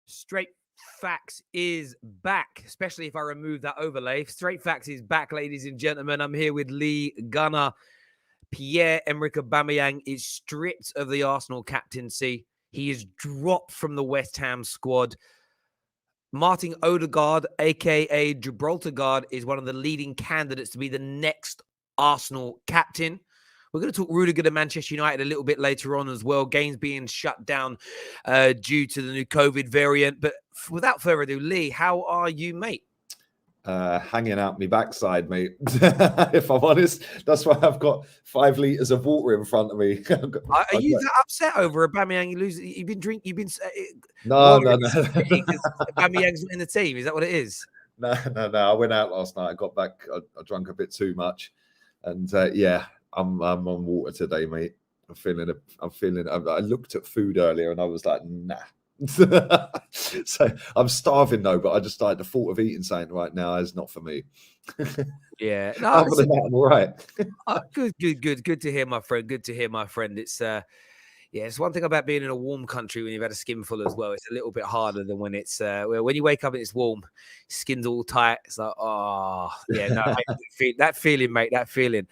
Straight Facts is back, especially if I remove that overlay. Straight Facts is back, ladies and gentlemen. I'm here with Lee Gunner. Pierre-Emerick Aubameyang is stripped of the Arsenal captaincy. He is dropped from the West Ham squad. Martin Odegaard, a.k.a. Gibraltar, is one of the leading candidates to be the next Arsenal captain. We're going to talk Rudiger to Manchester United a little bit later on as well. Games being shut down due to the new COVID variant. But without further ado, Lee, how are you, mate? Hanging out my backside, mate. If I'm honest, that's why I've got 5 litres of water in front of me. Are you that upset over Aubameyang? You've been drinking. You've been no. Because Aubameyang's in the team. Is that what it is? No. I went out last night. I got back. I drank a bit too much, and yeah. I'm on water today, mate. I'm feeling. I looked at food earlier and I was like, nah. So I'm starving though, but I just like the thought of eating something right now is not for me. Yeah. No, other than that, I'm all right. Good to hear, my friend. Good to hear, my friend. It's it's one thing about being in a warm country when you've had a skinful as well. It's a little bit harder than when it's when you wake up and it's warm, skin's all tight. It's like, oh yeah, no, that feeling, mate. That feeling.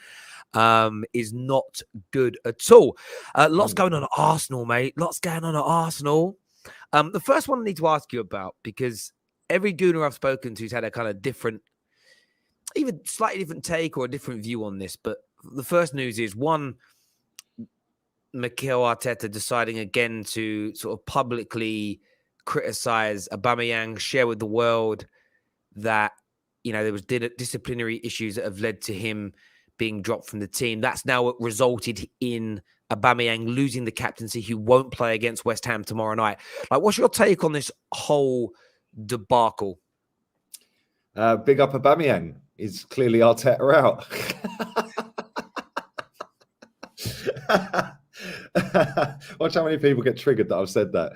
Is not good at all. Lots going on at Arsenal, mate. Lots going on at Arsenal. The first one I need to ask you about, because every Gooner I've spoken to has had a kind of different, even slightly different take or a different view on this. But the first news is, one, Mikel Arteta deciding again to sort of publicly criticize Aubameyang, share with the world that, you know, there was disciplinary issues that have led to him being dropped from the team. That's now resulted in Aubameyang losing the captaincy, who won't play against West Ham tomorrow night. Like, what's your take on this whole debacle? Big up Aubameyang. He's clearly Arteta out. Watch how many people get triggered that I've said that.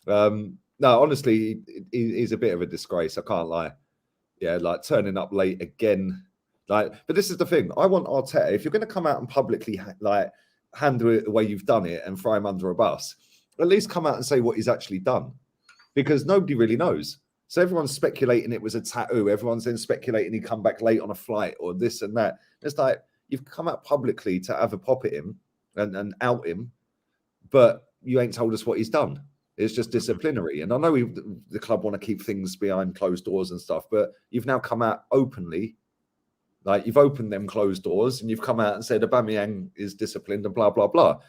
No, honestly, he's a bit of a disgrace. I can't lie. Yeah, like turning up late again. Like, but this is the thing. I want Arteta, if you're going to come out and publicly handle it the way you've done it and throw him under a bus, at least come out and say what he's actually done, because nobody really knows. So everyone's speculating it was a tattoo. Everyone's then speculating he come back late on a flight or this and that. It's like, you've come out publicly to have a pop at him and out him, but you ain't told us what he's done. It's just disciplinary. And I know the club want to keep things behind closed doors and stuff, but you've now come out openly. Like, you've opened them closed doors and you've come out and said Aubameyang is disciplined and blah, blah, blah.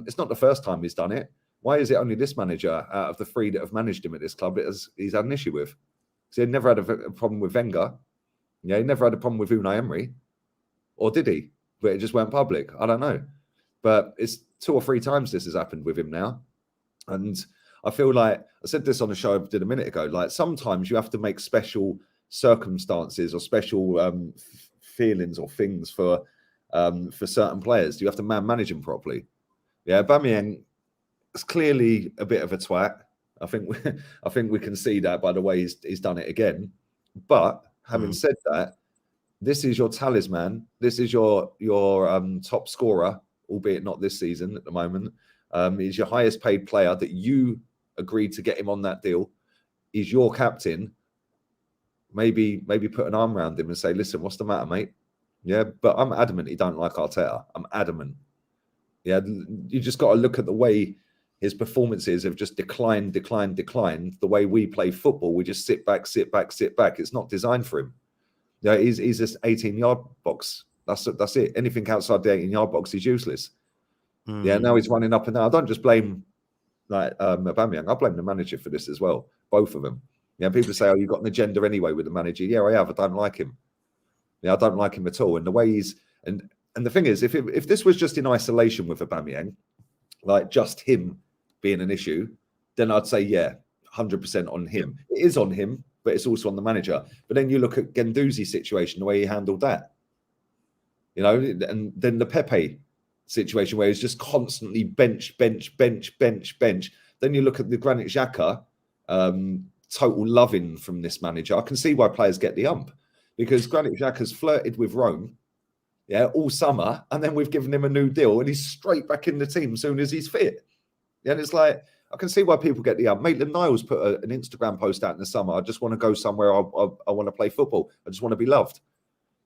It's not the first time he's done it. Why is it only this manager out of the 3 that have managed him at this club he's had an issue with? Because he had never had a problem with Wenger. Yeah, he never had a problem with Unai Emery. Or did he? But it just went public. I don't know. But it's 2 or 3 times this has happened with him now. And I feel like, I said this on the show I did a minute ago, like sometimes you have to make special circumstances or special feelings or things for certain players. You have to manage them properly. Yeah, Aubameyang is clearly a bit of a twat. I think we can see that by the way he's done it again. But having said that, this is your talisman. This is your top scorer, albeit not this season at the moment. He's your highest paid player that you agreed to get him on that deal. He's your captain. Maybe put an arm around him and say, listen, what's the matter, mate? Yeah, but I'm adamant he don't like Arteta. I'm adamant. Yeah, you just got to look at the way his performances have just declined. The way we play football, we just sit back. It's not designed for him. Yeah, he's this 18-yard box. That's it. Anything outside the 18-yard box is useless. Yeah, now he's running up and down. I don't just blame Aubameyang. I blame the manager for this as well. Both of them. Yeah, people say, oh, you've got an agenda anyway with the manager. Yeah, I have. I don't like him. Yeah, I don't like him at all. And the way he's and the thing is, if this was just in isolation with Aubameyang, like just him being an issue, then I'd say, yeah, 100% on him. It is on him, but it's also on the manager. But then you look at Guendouzi's situation, the way he handled that. You know, and then the Pepe situation where he's just constantly bench. Then you look at the Granit Xhaka total loving from this manager. I can see why players get the ump, because Granit Xhaka's flirted with Rome, all summer, and then we've given him a new deal, and he's straight back in the team as soon as he's fit. And it's like, I can see why people get the ump. Maitland-Niles put an Instagram post out in the summer. I just want to go somewhere. I want to play football. I just want to be loved.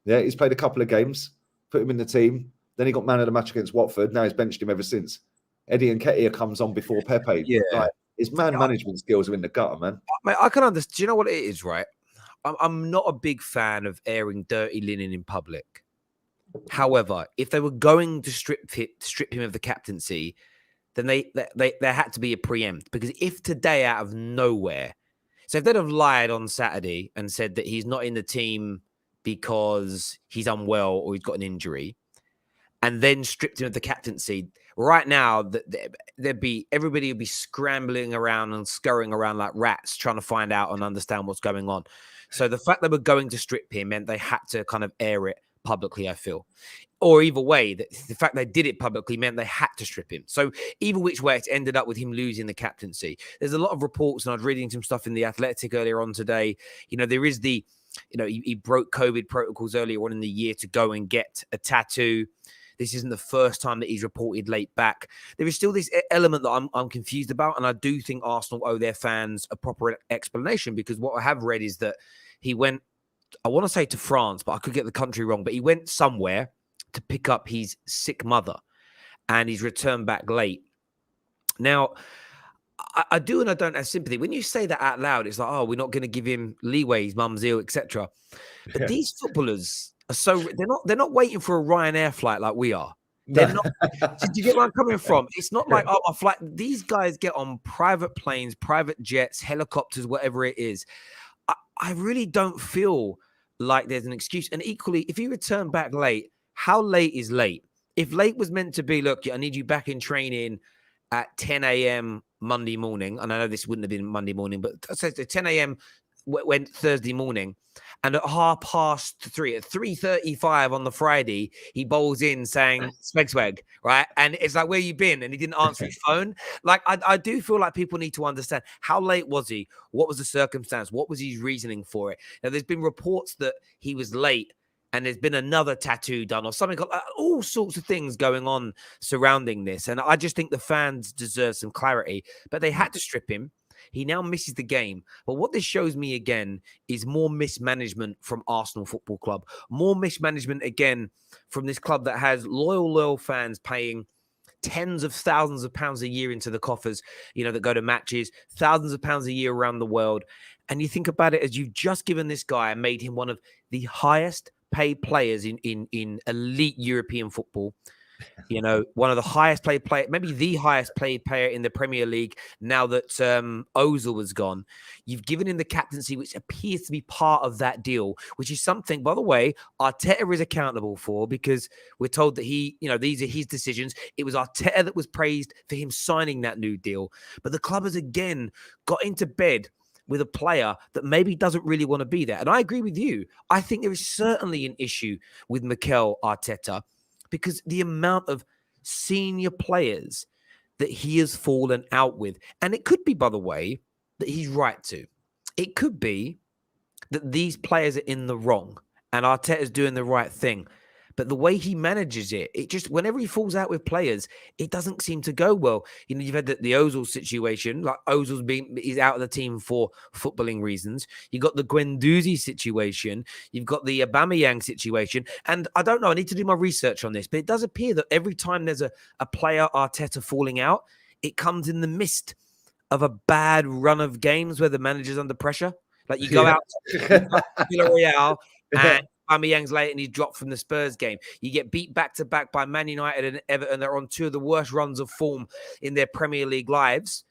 Yeah, he's played a couple of games, put him in the team. Then he got man of the match against Watford. Now he's benched him ever since. Eddie Nketiah comes on before Pepe. Yeah. Like, his management skills are in the gutter, man. Mate, I can understand. Do you know what it is, right? I'm not a big fan of airing dirty linen in public. However, if they were going to strip him of the captaincy, then there had to be a preempt. Because if today, out of nowhere, so if they'd have lied on Saturday and said that he's not in the team because he's unwell or he's got an injury, and then stripped him of the captaincy, right now everybody would be scrambling around and scurrying around like rats trying to find out and understand what's going on. So the fact that we're going to strip him meant they had to kind of air it publicly, I feel. Or either way, the fact they did it publicly meant they had to strip him. So either which way, it's ended up with him losing the captaincy. There's a lot of reports, and I was reading some stuff in The Athletic earlier on today. There is he broke COVID protocols earlier on in the year to go and get a tattoo. This isn't the first time that he's reported late back. There is still this element that I'm confused about, and I do think Arsenal owe their fans a proper explanation, because what I have read is that he went, I want to say to France, but I could get the country wrong, but he went somewhere to pick up his sick mother, and he's returned back late. Now, I do and I don't have sympathy. When you say that out loud, it's like, oh, we're not going to give him leeway, his mum's ill, etc. But these footballers are so, they're not waiting for a Ryanair flight like we are. They're not. Do you get where I'm coming from? It's not like, oh, a flight. These guys get on private planes, private jets, helicopters, whatever it is. I really don't feel like there's an excuse. And equally, if you return back late, how late is late? If late was meant to be, look, I need you back in training at 10 a.m. Monday morning, and I know this wouldn't have been Monday morning, but I said 10 a.m. went Thursday morning, and at 3:30, at 3:35 on the Friday, he bowls in saying swag, right? And it's like, where you been? And he didn't answer his phone. Like, I do feel like people need to understand, how late was he? What was the circumstance? What was his reasoning for it? Now, there's been reports that he was late, and there's been another tattoo done or something, all sorts of things going on surrounding this. And I just think the fans deserve some clarity, but they had to strip him. He now misses the game. But what this shows me again is more mismanagement from Arsenal Football Club. More mismanagement again from this club that has loyal fans paying tens of thousands of pounds a year into the coffers, that go to matches, thousands of pounds a year around the world. And you think about it, as you've just given this guy and made him one of the highest paid players in elite European football, one of the highest paid players, maybe the highest paid player in the Premier League now that Ozil was gone. You've given him the captaincy, which appears to be part of that deal, which is something, by the way, Arteta is accountable for, because we're told that these are his decisions. It was Arteta that was praised for him signing that new deal. But the club has again got into bed with a player that maybe doesn't really want to be there. And I agree with you. I think there is certainly an issue with Mikel Arteta, because the amount of senior players that he has fallen out with. And it could be, by the way, that he's right to. It could be that these players are in the wrong and Arteta's doing the right thing. But the way he manages it, whenever he falls out with players, it doesn't seem to go well. You've had the Ozil situation, like he's out of the team for footballing reasons. You've got the Guendouzi situation. You've got the Aubameyang situation. And I don't know, I need to do my research on this, but it does appear that every time there's a player Arteta falling out, it comes in the midst of a bad run of games where the manager's under pressure. Like you go out to Villarreal and Aubameyang's late and he's dropped from the Spurs game. You get beat back-to-back by Man United and Everton. They're on two of the worst runs of form in their Premier League lives.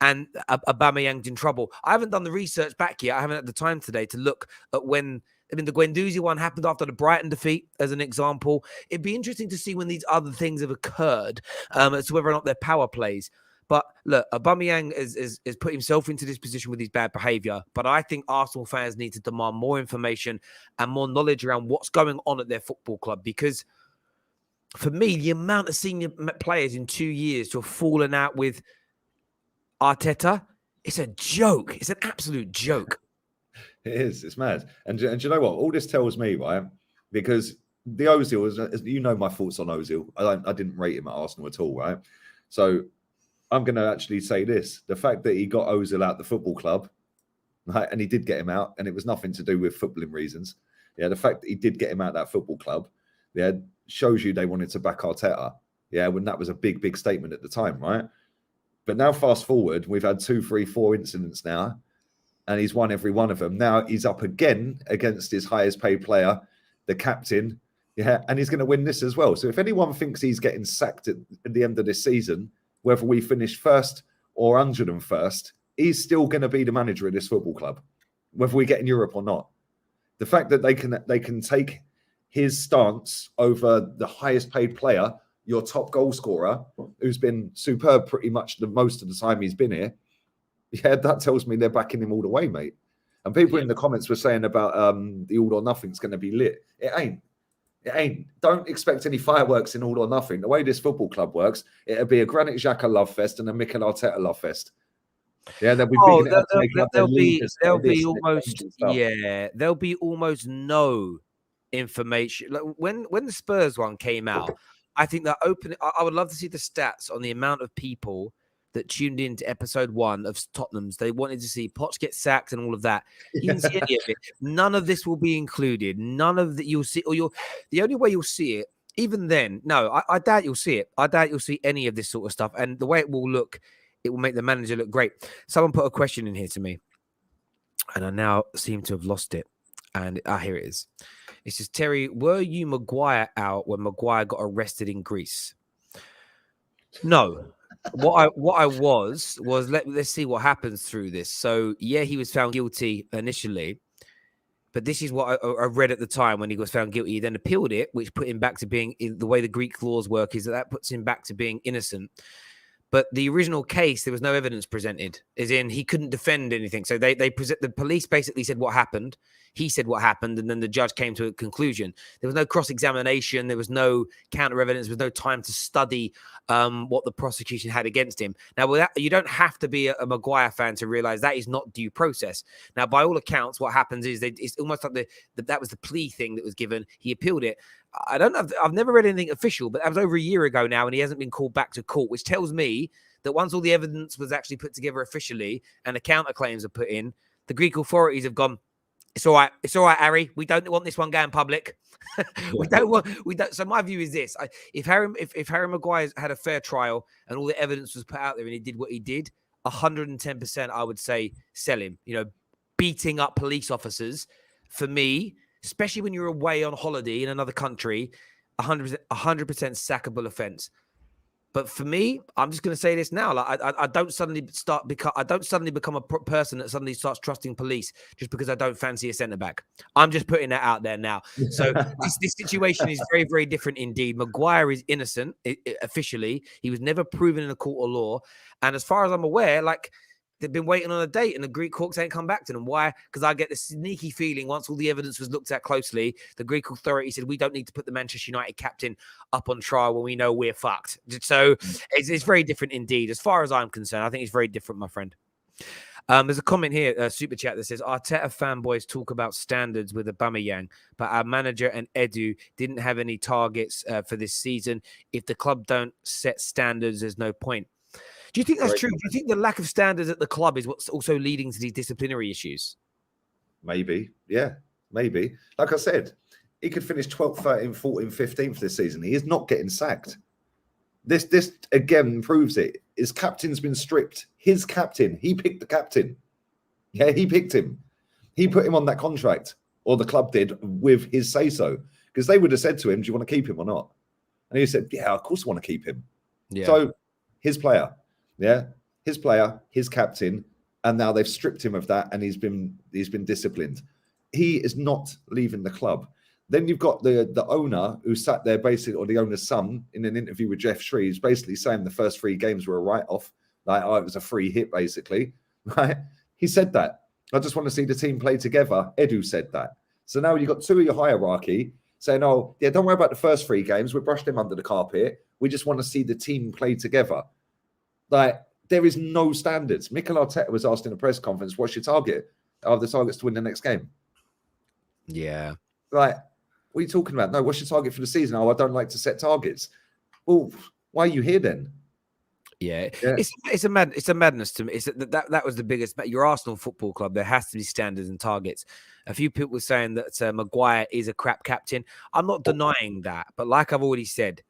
And Aubameyang's in trouble. I haven't done the research back yet. I haven't had the time today to look at the Guendouzi one happened after the Brighton defeat, as an example. It'd be interesting to see when these other things have occurred as to whether or not they're power plays. But look, Aubameyang has put himself into this position with his bad behaviour. But I think Arsenal fans need to demand more information and more knowledge around what's going on at their football club. Because for me, the amount of senior players in 2 years to have fallen out with Arteta It's a joke. It's an absolute joke. It is. It's mad. And do you know what? All this tells me, right? Because the Ozil, you know my thoughts on Ozil. I didn't rate him at Arsenal at all, right? So I'm going to actually say this. The fact that he got Ozil out the football club, right, and he did get him out, and it was nothing to do with footballing reasons. Yeah, the fact that he did get him out of that football club, yeah, shows you they wanted to back Arteta. Yeah, when that was a big, big statement at the time, right? But now fast forward, we've had 2, 3, 4 incidents now, and he's won every one of them. Now he's up again against his highest paid player, the captain, yeah, and he's going to win this as well. So if anyone thinks he's getting sacked at the end of this season, whether we finish first or 101st, he's still going to be the manager of this football club, whether we get in Europe or not. The fact that they can take his stance over the highest paid player, your top goal scorer, who's been superb pretty much the most of the time he's been here, yeah, that tells me they're backing him all the way, mate. And people in the comments were saying about the all or nothing's going to be lit. It ain't. It ain't. Don't expect any fireworks in all or nothing. The way this football club works, it'll be a Granit Xhaka love fest and a Mikel Arteta love fest. Yeah, they'll be bigging it up to make it up their leaders. There'll be almost no information. Like when the Spurs one came out, I think that I would love to see the stats on the amount of people that tuned into episode 1 of Tottenham's. They wanted to see Poch get sacked and all of that. You didn't see any of it. None of this will be included. None of that you'll see, the only way you'll see it, even then, no, I doubt you'll see it. I doubt you'll see any of this sort of stuff. And the way it will look, it will make the manager look great. Someone put a question in here to me, and I now seem to have lost it. And here it is. It says, Terry, were you Maguire out when Maguire got arrested in Greece? No. What I was let's see what happens through this. So yeah, he was found guilty initially, but this is what I read at the time when he was found guilty. He then appealed it, which put him back to being, the way the Greek laws work is that puts him back to being innocent. But the original case, there was no evidence presented, as in he couldn't defend anything. So the police basically said what happened. He said what happened, and then the judge came to a conclusion. There was no cross-examination. There was no counter-evidence. There was no time to study what the prosecution had against him. Now, with that, you don't have to be a Maguire fan to realize that is not due process. Now, by all accounts, what happens is it's almost like that was the plea thing that was given. He appealed it. I've never read anything official, but that was over a year ago now, and he hasn't been called back to court, which tells me that once all the evidence was actually put together officially and the counterclaims are put in, the Greek authorities have gone, it's all right, Harry. We don't want this one going public. we don't. So my view is this: if Harry Maguire had a fair trial and all the evidence was put out there and he did what he did, 110%, I would say sell him. You know, beating up police officers, for me, especially when you're away on holiday in another country, 100% sackable offense. But for me, I'm just going to say this now: like I don't suddenly become a person that suddenly starts trusting police just because I don't fancy a centre back. I'm just putting that out there now. So this situation is very, very different indeed. Maguire is innocent officially. He was never proven in a court of law, and as far as I'm aware, like, they've been waiting on a date and the Greek courts ain't come back to them. Why? Because I get this sneaky feeling once all the evidence was looked at closely, the Greek authority said, we don't need to put the Manchester United captain up on trial when we know we're fucked. So it's very different indeed. As far as I'm concerned, I think it's very different, my friend. There's a comment here, super chat, that says, Arteta fanboys talk about standards with Aubameyang, but our manager and Edu didn't have any targets for this season. If the club don't set standards, there's no point. Do you think that's true? Do you think the lack of standards at the club is what's also leading to these disciplinary issues? Maybe. Yeah, maybe. Like I said, he could finish 12th, 13th, 14th, 15th this season. He is not getting sacked. This again proves it. His captain's been stripped. His captain. He picked the captain. Yeah, he picked him. He put him on that contract, or the club did, with his say-so. Because they would have said to him, do you want to keep him or not? And he said, yeah, of course I want to keep him. Yeah. So his player. Yeah, his player, his captain, and now they've stripped him of that, and he's been disciplined. He is not leaving the club. Then you've got the owner who sat there basically, or the owner's son, in an interview with Jeff Shreves, basically saying the first 3 games were a write-off, like, oh, it was a free hit, basically. Right? He said that. I just want to see the team play together. Edu said that. So now you've got 2 of your hierarchy saying, oh, yeah, don't worry about the first 3 games. We brushed them under the carpet. We just want to see the team play together. Like, There is no standards. Mikel Arteta was asked in a press conference, what's your target? Are the targets to win the next game? Yeah. Like, what are you talking about? No, what's your target for the season? Oh, I don't like to set targets. Well, why are you here then? Yeah. It's a madness to me. It's that was the biggest. Your Arsenal Football Club, there has to be standards and targets. A few people were saying that Maguire is a crap captain. I'm not denying that, but like I've already said,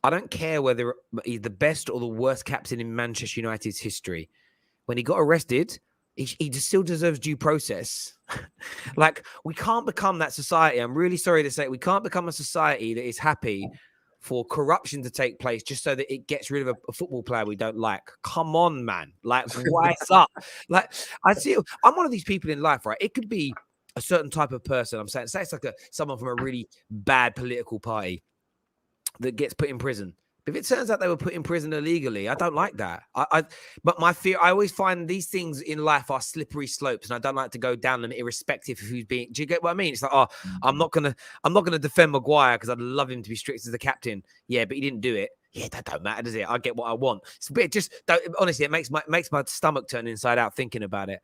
I don't care whether he's the best or the worst captain in Manchester United's history. When he got arrested, he just still deserves due process. Like, we can't become that society. I'm really sorry to say, we can't become a society that is happy for corruption to take place just so that it gets rid of a football player we don't like. Come on, man. Like, wise up. Like, I'm one of these people in life, right? It could be a certain type of person. I'm saying, say it's like someone from a really bad political party that gets put in prison. If it turns out they were put in prison illegally, I don't like that. But my fear, I always find these things in life are slippery slopes, and I don't like to go down them irrespective of who's being. Do you get what I mean? It's like, oh, I'm not gonna defend Maguire because I'd love him to be strict as the captain. Yeah, but he didn't do it. Yeah, that don't matter, does it? I get what I want. It's a bit honestly, it makes my stomach turn inside out thinking about it.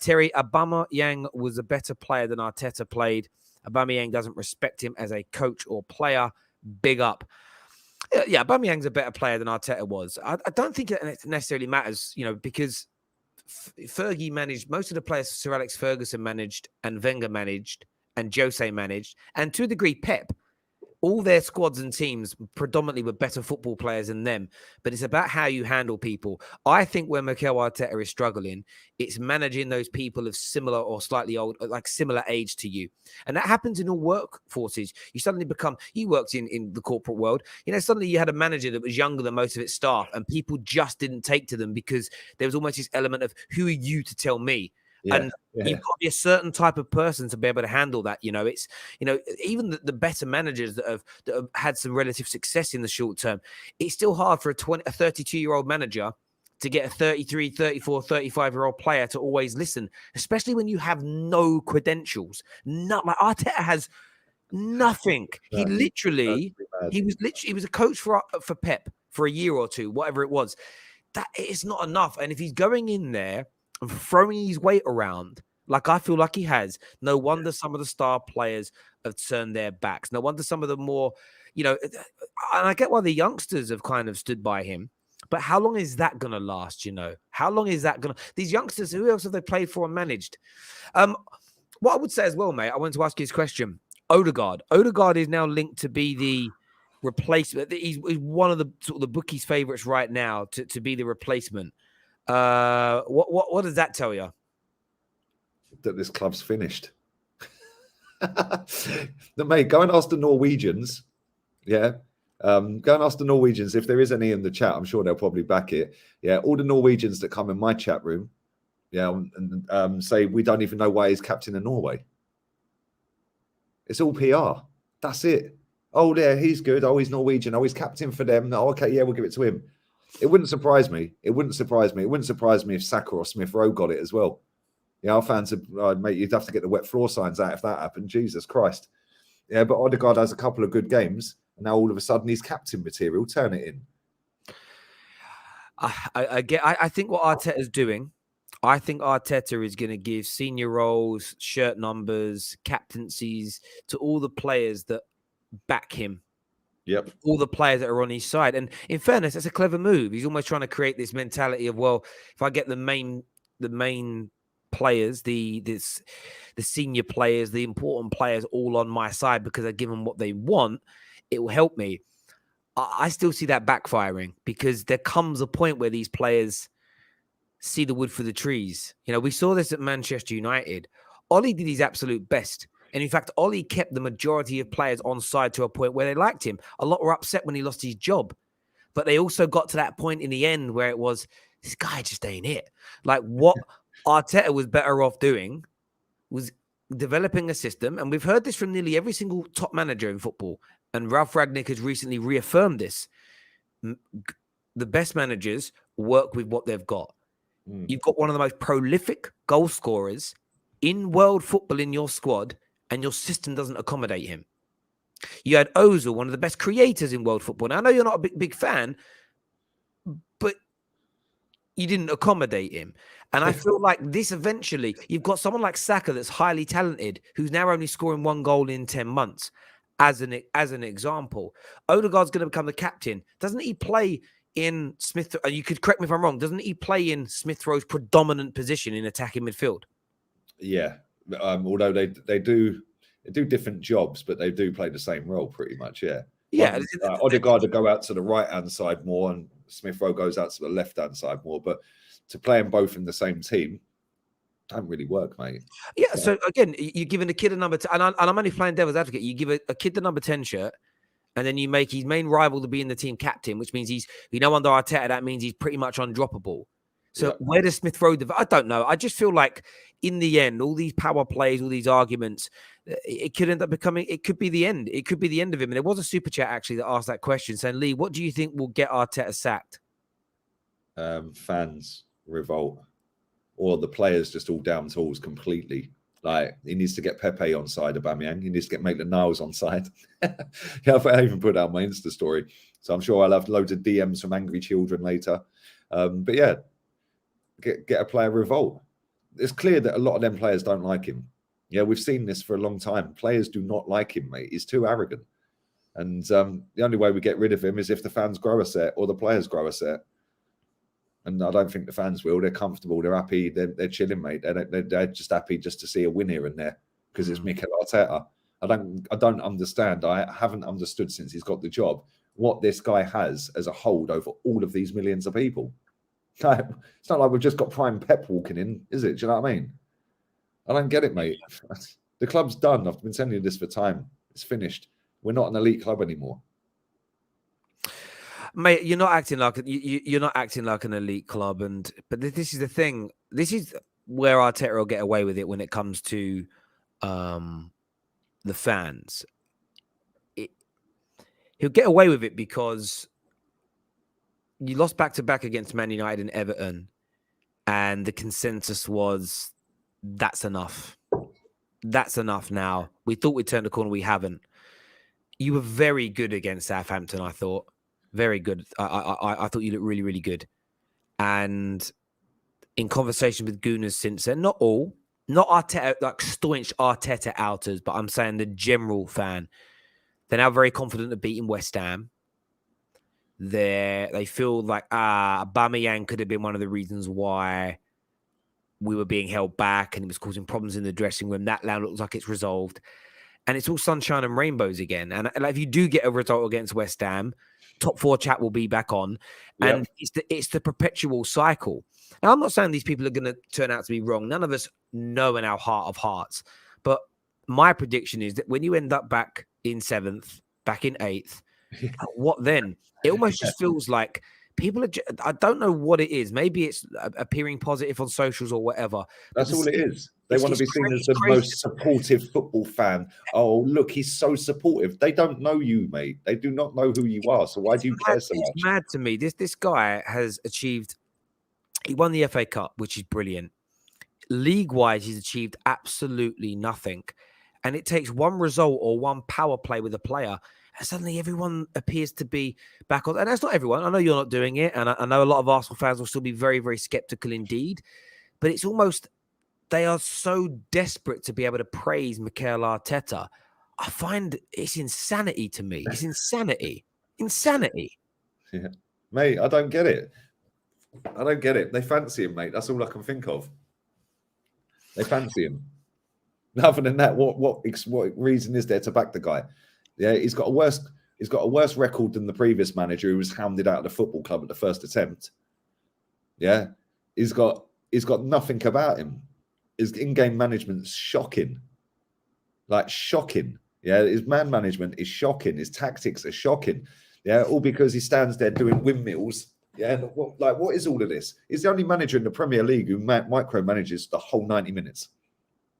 Terry, Aubameyang was a better player than Arteta played. Aubameyang doesn't respect him as a coach or player. Big up. Yeah, Aubameyang's a better player than Arteta was. I don't think it necessarily matters, because Fergie managed most of the players Sir Alex Ferguson managed and Wenger managed and Jose managed, and to a degree Pep. All their squads and teams predominantly were better football players than them, but it's about how you handle people. I think where Mikel Arteta is struggling, it's managing those people of similar or slightly old, like similar age to you. And that happens in all workforces. You worked in the corporate world, suddenly you had a manager that was younger than most of its staff and people just didn't take to them because there was almost this element of, who are you to tell me? You've got to be a certain type of person to be able to handle that. It's, even the better managers that have had some relative success in the short term, it's still hard for a 32-year-old manager to get a 33, 34, 35-year-old player to always listen, especially when you have no credentials. Not like Arteta has nothing. He was a coach for Pep for a year or two, whatever it was. That is not enough. And if he's going in there and throwing his weight around, like I feel like he has, no wonder some of the star players have turned their backs. No wonder some of the more, and I get why the youngsters have kind of stood by him. But how long is that going to last, How long is that going to... These youngsters, who else have they played for and managed? What I would say as well, mate, I wanted to ask you this question. Odegaard. Odegaard is now linked to be the replacement. He's one of the sort of the bookies' favourites right now to be the replacement. What does that tell you? That this club's finished. Mate, go and ask the Norwegians. Yeah. Go and ask the Norwegians if there is any in the chat. I'm sure they'll probably back it. Yeah. All the Norwegians that come in my chat room, and say we don't even know why he's captain of Norway. It's all PR. That's it. Oh, yeah, he's good. Oh, he's Norwegian. Oh, he's captain for them. No, okay, yeah, we'll give it to him. It wouldn't surprise me. It wouldn't surprise me if Saka or Smith Rowe got it as well. Yeah, our fans would, mate, you'd have to get the wet floor signs out if that happened. Jesus Christ. Yeah, but Odegaard has a couple of good games, and now all of a sudden he's captain material. Turn it in. I think what Arteta's doing, I think Arteta is going to give senior roles, shirt numbers, captaincies to all the players that back him. Yep. All the players that are on his side. And in fairness, that's a clever move. He's almost trying to create this mentality of, well, if I get the main players, the senior players, the important players all on my side because I give them what they want, it will help me. I still see that backfiring because there comes a point where these players see the wood for the trees. We saw this at Manchester United. Ollie did his absolute best. And in fact, Ollie kept the majority of players on side to a point where they liked him. A lot were upset when he lost his job. But they also got to that point in the end where it was, this guy just ain't it. Like what Arteta was better off doing was developing a system. And we've heard this from nearly every single top manager in football. And Ralph Rangnick has recently reaffirmed this. The best managers work with what they've got. You've got one of the most prolific goal scorers in world football in your squad, and your system doesn't accommodate him. You had Ozil, one of the best creators in world football. Now, I know you're not a big fan, but you didn't accommodate him. And I feel like this eventually, you've got someone like Saka that's highly talented, who's now only scoring 1 goal in 10 months, as an example. Odegaard's going to become the captain. Doesn't he play in Smith? You could correct me if I'm wrong. Doesn't he play in Smith Rowe's predominant position in attacking midfield? Yeah. Although they do different jobs, but they do play the same role pretty much. Yeah. Yeah. Odegaard to go out to the right-hand side more, and Smith Rowe goes out to the left-hand side more. But to play them both in the same team don't really work, mate. Yeah. So again, you're giving a kid a number 10, and I'm only playing devil's advocate. You give a kid the number 10 shirt, and then you make his main rival to be in the team captain, which means under Arteta, that means he's pretty much undroppable. So where does Smith Rowe? I don't know. I just feel like in the end, all these power plays, all these arguments, it could end up becoming. It could be the end. It could be the end of him. And there was a super chat actually that asked that question, saying, "Lee, what do you think will get Arteta sacked?" Fans revolt, or the players just all down tools completely. Like, he needs to get Pepe on side of Aubameyang. He needs to get Maitland-Niles on side. Yeah, I even put out my Insta story, so I'm sure I'll have loads of DMs from angry children later. But yeah, get a player revolt. It's clear that a lot of them players don't like him. Yeah, we've seen this for a long time. Players do not like him, mate. He's too arrogant. And the only way we get rid of him is if the fans grow a set or the players grow a set. And I don't think the fans will. They're comfortable. They're happy. They're chilling, mate. They're just happy just to see a win here and there because it's Mikel Arteta. I don't understand. I haven't understood since he's got the job what this guy has as a hold over all of these millions of people. It's not like we've just got prime Pep walking in, is it? Do you know what I mean? I don't get it, mate. The club's done. I've been telling you this for time. It's finished. We're not an elite club anymore. Mate, you're not acting like you're not acting like an elite club, but this is the thing. This is where Arteta will get away with it when it comes to the fans. He'll get away with it because you lost back-to-back against Man United and Everton, and the consensus was that's enough. That's enough now. We thought we'd turn the corner. We haven't. You were very good against Southampton, I thought. Very good. I thought you looked really, really good. And in conversation with Gooners since then, not all, not Arteta, like staunch Arteta outers, but I'm saying the general fan, they're now very confident of beating West Ham. They feel like Aubameyang could have been one of the reasons why we were being held back and it was causing problems in the dressing room. That now looks like it's resolved. And it's all sunshine and rainbows again. And if you do get a result against West Ham, top 4 chat will be back on. And it's the perpetual cycle. Now, I'm not saying these people are going to turn out to be wrong. None of us know in our heart of hearts. But my prediction is that when you end up back in 7th, back in 8th, what then? It almost just feels like people are... I don't know what it is. Maybe it's appearing positive on socials or whatever. That's all it is. They want to be seen as the most supportive football fan. Oh, look, he's so supportive. They don't know you, mate. They do not know who you are. So why do you care so much? It's mad to me. This guy has achieved... He won the FA Cup, which is brilliant. League-wise, he's achieved absolutely nothing. And it takes one result or one power play with a player, and suddenly everyone appears to be back on. And that's not everyone. I know you're not doing it. And I know a lot of Arsenal fans will still be very, very sceptical indeed. But it's almost... They are so desperate to be able to praise Mikel Arteta. I find it's insanity to me. It's insanity. Insanity. Yeah. Mate, I don't get it. I don't get it. They fancy him, mate. That's all I can think of. They fancy him. Other than that, what reason is there to back the guy? Yeah, he's got a worse record than the previous manager who was hounded out of the football club at the first attempt. Yeah. He's got nothing about him. His in-game management's shocking. Like, shocking. Yeah, his man management is shocking. His tactics are shocking. Yeah, all because he stands there doing windmills. Yeah, what is all of this? He's the only manager in the Premier League who micromanages the whole 90 minutes.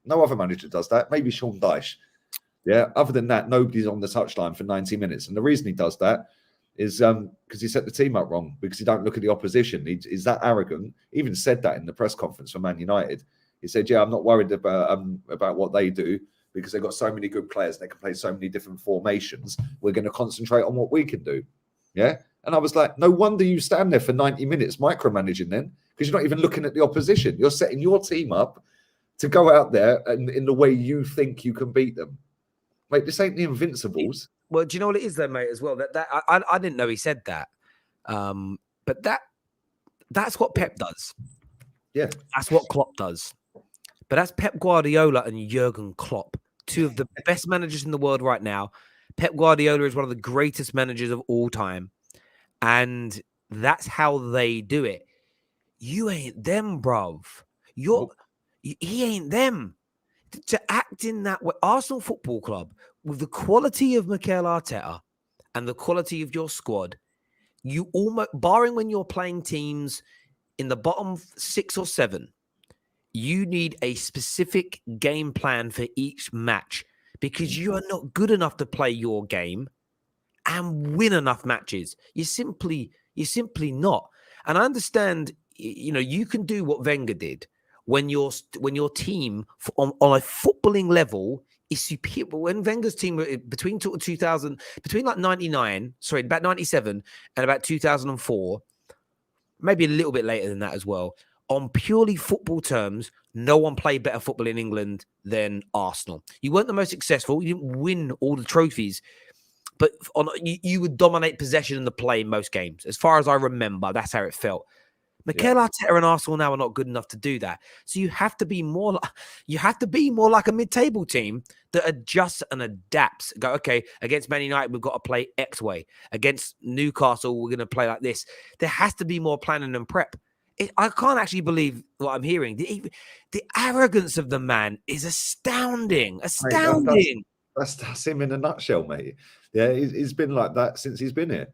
No other manager does that. Maybe Sean Dyche. Yeah, other than that, nobody's on the touchline for 90 minutes. And the reason he does that is because he set the team up wrong, because he don't look at the opposition. He's that arrogant. He even said that in the press conference for Man United. He said, yeah, I'm not worried about what they do because they've got so many good players. They can play so many different formations. We're going to concentrate on what we can do. Yeah. And I was like, no wonder you stand there for 90 minutes micromanaging then, because you're not even looking at the opposition. You're setting your team up to go out there and in the way you think you can beat them. Mate, this ain't the Invincibles. Well, do you know what it is, though, mate? As well, I didn't know he said that, but that's what Pep does. Yeah, that's what Klopp does. But that's Pep Guardiola and Jurgen Klopp, two of the best managers in the world right now. Pep Guardiola is one of the greatest managers of all time, and that's how they do it. You ain't them, bruv. He ain't them. To act in that way, Arsenal Football Club, with the quality of Mikel Arteta and the quality of your squad, you almost, barring when you're playing teams in the bottom 6 or 7, you need a specific game plan for each match because you are not good enough to play your game and win enough matches. You're simply not. And I understand, you can do what Wenger did when your team on a footballing level is superior. When Wenger's team between 2000, between like 99, sorry, about 97 and about 2004, maybe a little bit later than that as well. On purely football terms, no one played better football in England than Arsenal. You weren't the most successful. You didn't win all the trophies, but you would dominate possession in the play in most games. As far as I remember, that's how it felt. Mikel Arteta and Arsenal now are not good enough to do that. So you have to be more like a mid-table team that adjusts and adapts. Go, okay, against Man United, we've got to play X way. Against Newcastle, we're going to play like this. There has to be more planning and prep. I can't actually believe what I'm hearing. The arrogance of the man is astounding. Astounding. Mate, that's him in a nutshell, mate. Yeah, he's been like that since he's been here.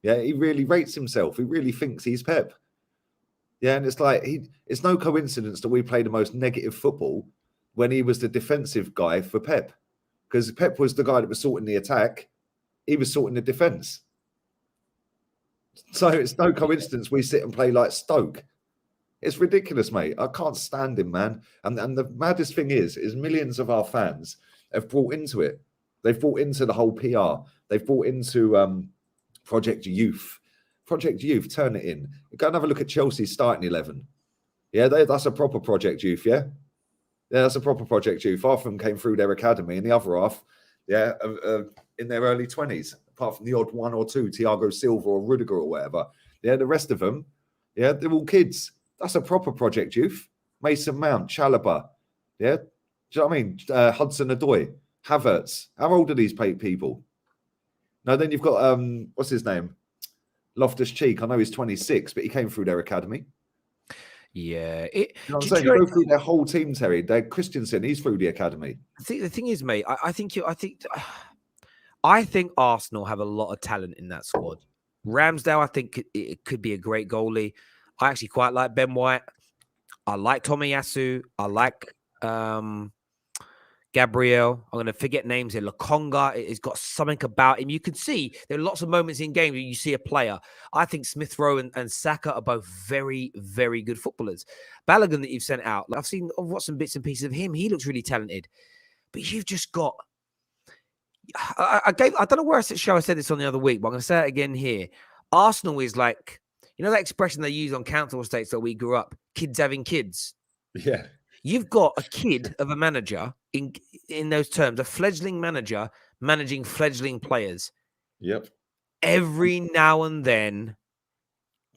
Yeah, he really rates himself. He really thinks he's Pep. Yeah, and it's like it's no coincidence that we play the most negative football when he was the defensive guy for Pep. Because Pep was the guy that was sorting the attack. He was sorting the defense. So it's no coincidence we sit and play like Stoke. It's ridiculous, mate. I can't stand him, man. And the maddest thing is millions of our fans have brought into it. They've brought into the whole PR. They've brought into Project Youth. Project Youth, turn it in. Go and have a look at Chelsea's starting 11. Yeah, that's a proper Project Youth, yeah? Yeah, that's a proper Project Youth. Half of them came through their academy and the other half, in their early 20s. Apart from the odd one or two, Thiago Silva or Rudiger or whatever. Yeah, the rest of them, yeah, they're all kids. That's a proper Project Youth. Mason Mount, Chalobah, yeah? Do you know what I mean? Hudson-Odoi, Havertz. How old are these people? No, then you've got, what's his name? Loftus-Cheek. I know he's 26, but he came through their academy. Yeah. You know what I'm saying? You go through their whole team, Terry. Christensen, he's through the academy. I think the thing is, mate, I think Arsenal have a lot of talent in that squad. Ramsdale, I think it could be a great goalie. I actually quite like Ben White. I like Tomiyasu. I like Gabriel. I'm going to forget names here. Lokonga, he's got something about him. You can see there are lots of moments in games where you see a player. I think Smith Rowe and Saka are both very, very good footballers. Balogun that you've sent out, I've watched some bits and pieces of him. He looks really talented. But you've just got... I don't know where I said this on the other week, but I'm going to say it again here. Arsenal is like, that expression they use on council estates that we grew up, kids having kids. Yeah. You've got a kid of a manager in those terms, a fledgling manager managing fledgling players. Yep. Every now and then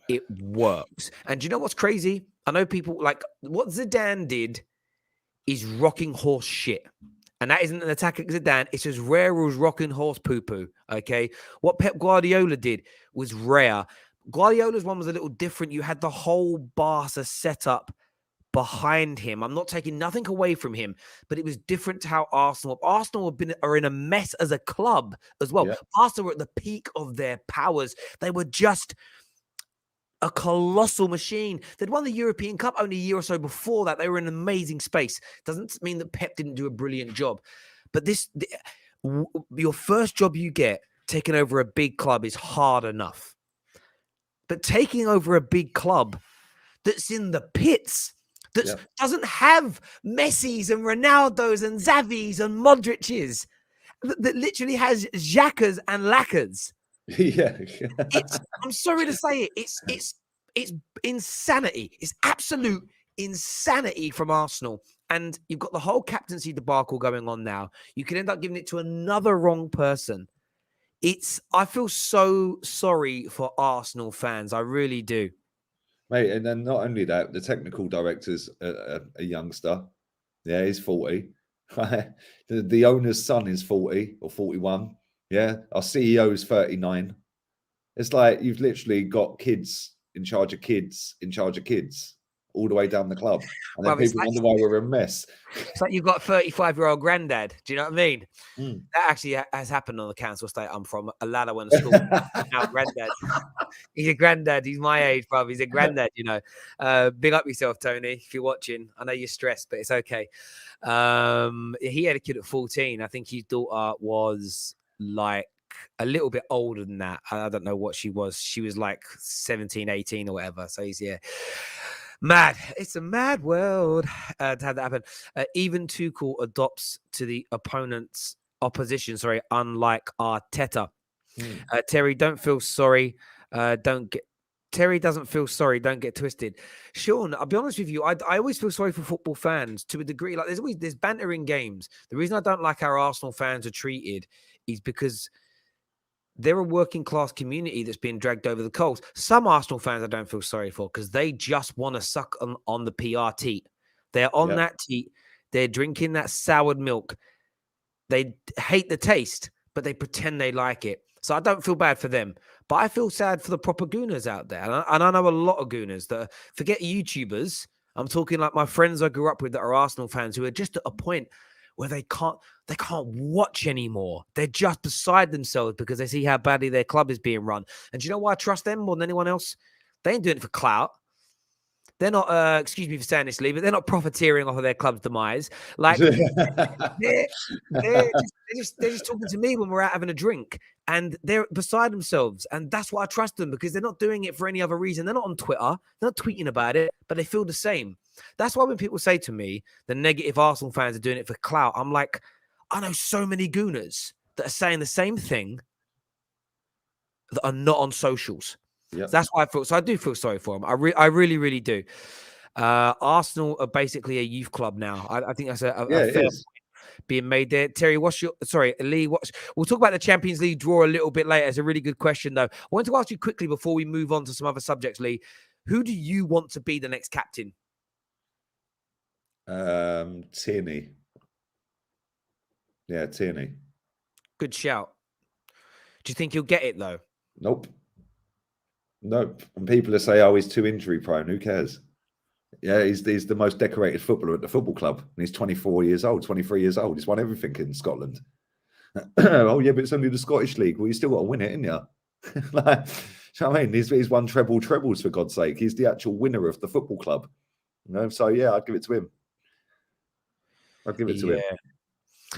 it works. And do you know what's crazy? I know people like what Zidane did is rocking horse shit. And that isn't an attack at Zidane. It's as rare as rocking horse poo-poo, okay? What Pep Guardiola did was rare. Guardiola's one was a little different. You had the whole Barca setup behind him. I'm not taking nothing away from him, but it was different to how Arsenal are in a mess as a club as well. Yeah. Arsenal were at the peak of their powers. They were just a colossal machine. They'd won the European Cup only a year or so before that. They were in an amazing space. Doesn't mean that Pep didn't do a brilliant job. But your first job you get, taking over a big club, is hard enough. But taking over a big club that's in the pits, that doesn't have Messis and Ronaldos and Xavis and Modric's, that literally has Xhakas and Lackers. Yeah. I'm sorry to say it. It's insanity. It's absolute insanity from Arsenal. And you've got the whole captaincy debacle going on now. You can end up giving it to another wrong person. I feel so sorry for Arsenal fans. I really do. Mate, and then not only that, the technical director's a youngster. Yeah, he's 40. The owner's son is 40 or 41. Yeah, our CEO's 39. It's like you've literally got kids in charge of kids in charge of kids all the way down the club. And then people wonder why we're a mess. It's like you've got a 35-year-old granddad. Do you know what I mean? Mm. That actually has happened on the council estate I'm from. A lad I went to school with, now granddad. He's a granddad. He's my age, brother. He's a granddad, you know. Big up yourself, Tony, if you're watching. I know you're stressed, but it's okay. He had a kid at 14. I think his daughter was like a little bit older than that. I don't know what she was. She was like 17, 18 or whatever. So he's, yeah. Mad. It's a mad world to have that happen. Even Tuchel adopts to the opponent's opposition, unlike Arteta. Terry, don't feel sorry. Terry doesn't feel sorry. Don't get twisted. Sean, I'll be honest with you. I always feel sorry for football fans to a degree. Like there's banter in games. The reason I don't like how Arsenal fans are treated is because they're a working class community that's being dragged over the coals. Some Arsenal fans I don't feel sorry for because they just want to suck on the PR teat. They're on that teat. They're drinking that soured milk. They hate the taste, but they pretend they like it. So I don't feel bad for them. But I feel sad for the proper gooners out there. And I know a lot of gooners that forget YouTubers. I'm talking like my friends I grew up with that are Arsenal fans who are just at a point where they can't watch anymore. They're just beside themselves because they see how badly their club is being run. And do you know why I trust them more than anyone else? They ain't doing it for clout. They're not, excuse me for saying this, Lee, but they're not profiteering off of their club's demise. Like, they're just talking to me when we're out having a drink. And they're beside themselves. And that's why I trust them, because they're not doing it for any other reason. They're not on Twitter. They're not tweeting about it, but they feel the same. That's why when people say to me, the negative Arsenal fans are doing it for clout, I'm like, I know so many gooners that are saying the same thing that are not on socials. Yep. So that's why I feel. So I do feel sorry for them. I really, really do. Arsenal are basically a youth club now. I think that's a fair point being made there. Terry, Lee, we'll talk about the Champions League draw a little bit later. It's a really good question, though. I want to ask you quickly before we move on to some other subjects, Lee. Who do you want to be the next captain? Tierney. Yeah, Tierney. Good shout. Do you think he'll get it, though? Nope. And people will say, oh, he's too injury prone. Who cares? Yeah, he's the most decorated footballer at the football club. And he's 24 years old, 23 years old. He's won everything in Scotland. Oh, yeah, but it's only the Scottish League. Well, you still got to win it, ain't you? Like, you know what I mean? He's won trebles, for God's sake. He's the actual winner of the football club. You know? So, yeah, I'd give it to him. Him.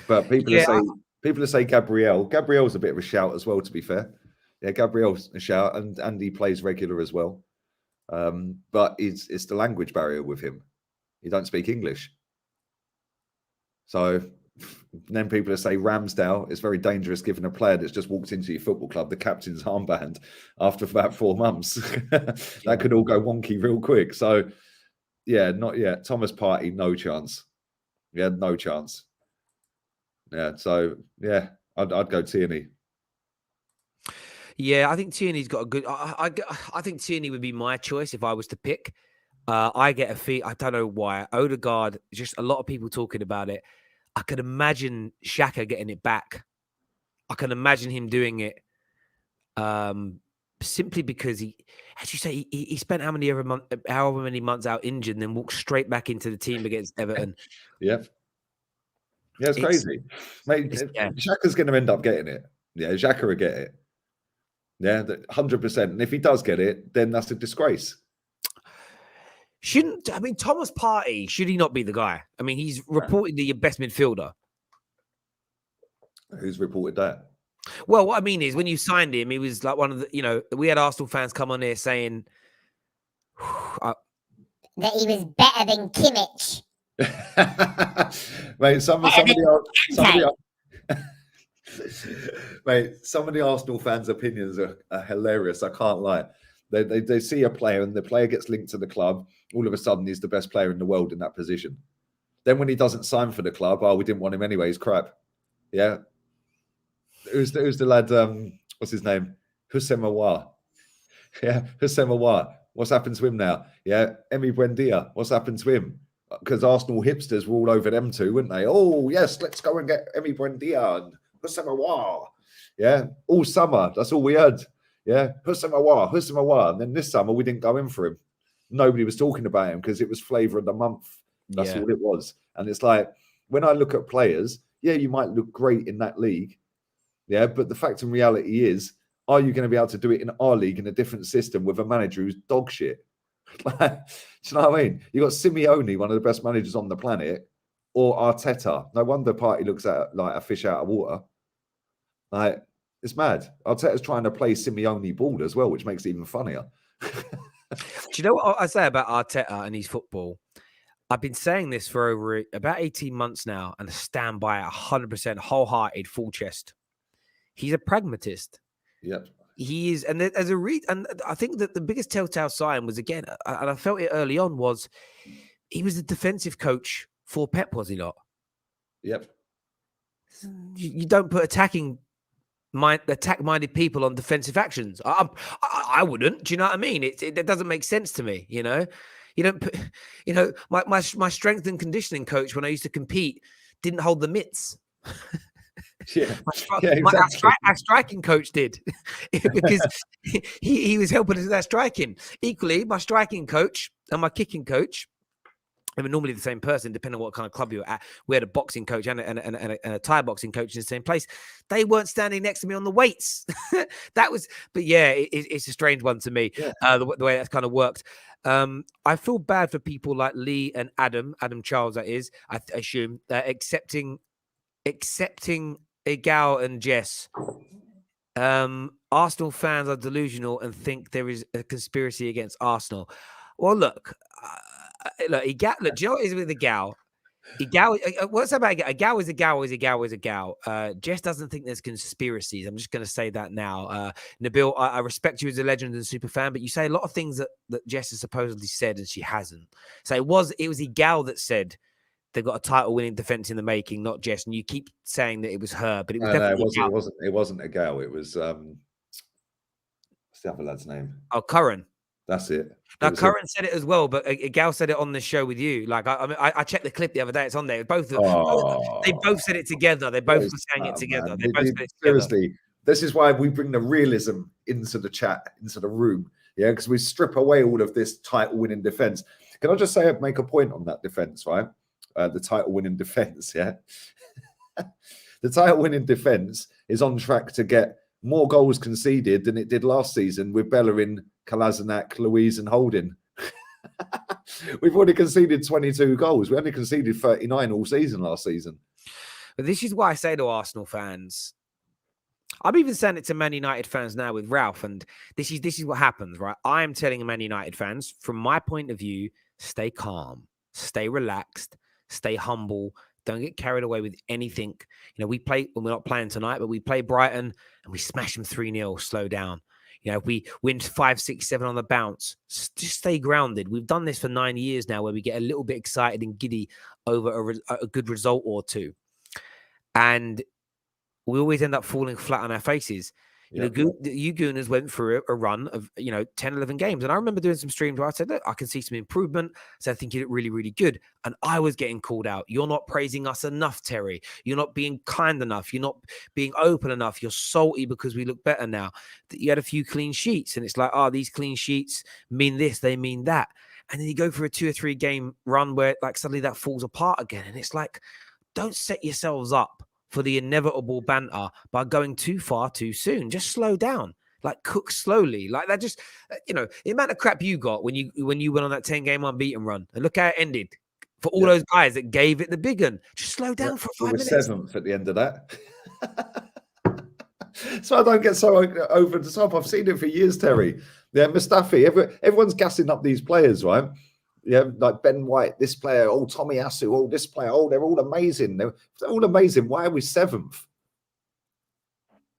But people say Gabriel. Gabriel's a bit of a shout as well, to be fair. Yeah, Gabriel's a shout, and he plays regular as well. But it's the language barrier with him. He don't speak English. So then people say Ramsdale is very dangerous, given a player that's just walked into your football club, the captain's armband, after about 4 months. That could all go wonky real quick. So, yeah, not yet. Thomas Partey, no chance. Yeah, no chance. Yeah, so, yeah, I'd go Tierney. Yeah, I think Tierney's got a good... I think Tierney would be my choice if I was to pick. I get a feel... I don't know why. Odegaard, just a lot of people talking about it. I could imagine Xhaka getting it back. I can imagine him doing it simply because he... As you say, he spent however many months out injured and then walked straight back into the team against Everton. Yep. Yeah, it's crazy. Mate, Xhaka's going to end up getting it. Yeah, Xhaka will get it. Yeah, 100%. And if he does get it, then that's a disgrace. Thomas Partey, should he not be the guy? I mean, he's reportedly your best midfielder. Who's reported that? Well, what I mean is when you signed him, he was like one of the, we had Arsenal fans come on here saying that he was better than Kimmich. Mate, Mate, some of the Arsenal fans' opinions are hilarious. I can't lie. They see a player and the player gets linked to the club. All of a sudden, he's the best player in the world in that position. Then when he doesn't sign for the club, oh, we didn't want him anyway. He's crap. Yeah. Who's the lad? What's his name? Houssem Aouar. Yeah, Houssem Aouar. What's happened to him now? Yeah, Emi Buendia. What's happened to him? Because Arsenal hipsters were all over them too, weren't they? Oh, yes, let's go and get Emi Buendia and Houssem Aouar. Yeah, all summer. That's all we heard. Yeah, Houssem Aouar. And then this summer, we didn't go in for him. Nobody was talking about him because it was flavour of the month. That's all it was. And it's like, when I look at players, yeah, you might look great in that league. Yeah, but the fact and reality is, are you going to be able to do it in our league in a different system with a manager who's dog shit? Do you know what I mean? You got Simeone, one of the best managers on the planet, or Arteta. No wonder Party looks at like a fish out of water. Like, it's mad. Arteta's trying to play Simeone ball as well, which makes it even funnier. Do you know what I say about Arteta and his football? I've been saying this for over about 18 months now, and I stand by it 100%, wholehearted, full chest. He's a pragmatist. Yep. He is, and as a and I think that the biggest telltale sign was, again, and I felt it early on, was he was the defensive coach for Pep, was he not? Yep. You don't put attack-minded people on defensive actions. I wouldn't. Do you know what I mean? It doesn't make sense to me. You know, you don't put. You know, my strength and conditioning coach when I used to compete didn't hold the mitts. Yeah, our striking coach did because he was helping us with our striking. Equally, my striking coach and my kicking coach, I mean, normally the same person, depending on what kind of club you're at. We had a boxing coach and a Thai boxing coach in the same place. They weren't standing next to me on the weights. But yeah, it's a strange one to me, the way that's kind of worked. I feel bad for people like Lee and Adam Charles, that is, I assume, accepting Egal and Jess. Arsenal fans are delusional and think there is a conspiracy against Arsenal. Well, look, do you know what it is with Egal? What's about Egal? Egal is a gal. Jess doesn't think there's conspiracies. I'm just going to say that now. Nabil, I respect you as a legend and super fan, but you say a lot of things that Jess has supposedly said and she hasn't. So it was Egal that said they've got a title-winning defense in the making, not Jess. And you keep saying that it was her, but it was definitely it wasn't a gal. It was what's the other lad's name? Oh, Curran. That's it. Now, Curran said it as well, but Gal said it on the show with you. Like, I checked the clip the other day. It's on there. They both said it together. They both were saying it together. They both said it together. Seriously, this is why we bring the realism into the chat, into the room. Yeah, because we strip away all of this title-winning defense. Can I just make a point on that defense, right? The title-winning defense, yeah? The title-winning defense is on track to get more goals conceded than it did last season with Bellerin, Kolasinac, Louise and Holding. We've already conceded 22 goals. We only conceded 39 all season last season. But this is why I say to Arsenal fans, I'm even saying it to Man United fans now with Ralph, and this is what happens, right? I am telling Man United fans, from my point of view, stay calm, stay relaxed, stay humble. Don't get carried away with anything. You know, we're not playing tonight, but we play Brighton and we smash them 3-0, slow down. You know, if we win 5, 6, 7 on the bounce, just stay grounded. We've done this for 9 years now where we get a little bit excited and giddy over a good result or two. And we always end up falling flat on our faces. You know, you Gooners went through a run of, 10, 11 games. And I remember doing some streams where I said, look, I can see some improvement. So I think you look really, really good. And I was getting called out. You're not praising us enough, Terry. You're not being kind enough. You're not being open enough. You're salty because we look better now. You had a few clean sheets. And it's like, these clean sheets mean this, they mean that. And then you go for a 2 or 3 game run where like suddenly that falls apart again. And it's like, don't set yourselves up for the inevitable banter by going too far too soon. Just slow down, like cook slowly. Like that just, the amount of crap you got when you went on that 10-game unbeaten run and look how it ended for all those guys that gave it the big one. Just slow down for 5 minutes. 7th at the end of that. So I don't get so over the top. I've seen it for years, Terry. Yeah, Mustafi, everyone's gassing up these players, right? Yeah, like Ben White, this player, Tommy Asu, this player, they're all amazing. They're all amazing. Why are we 7th?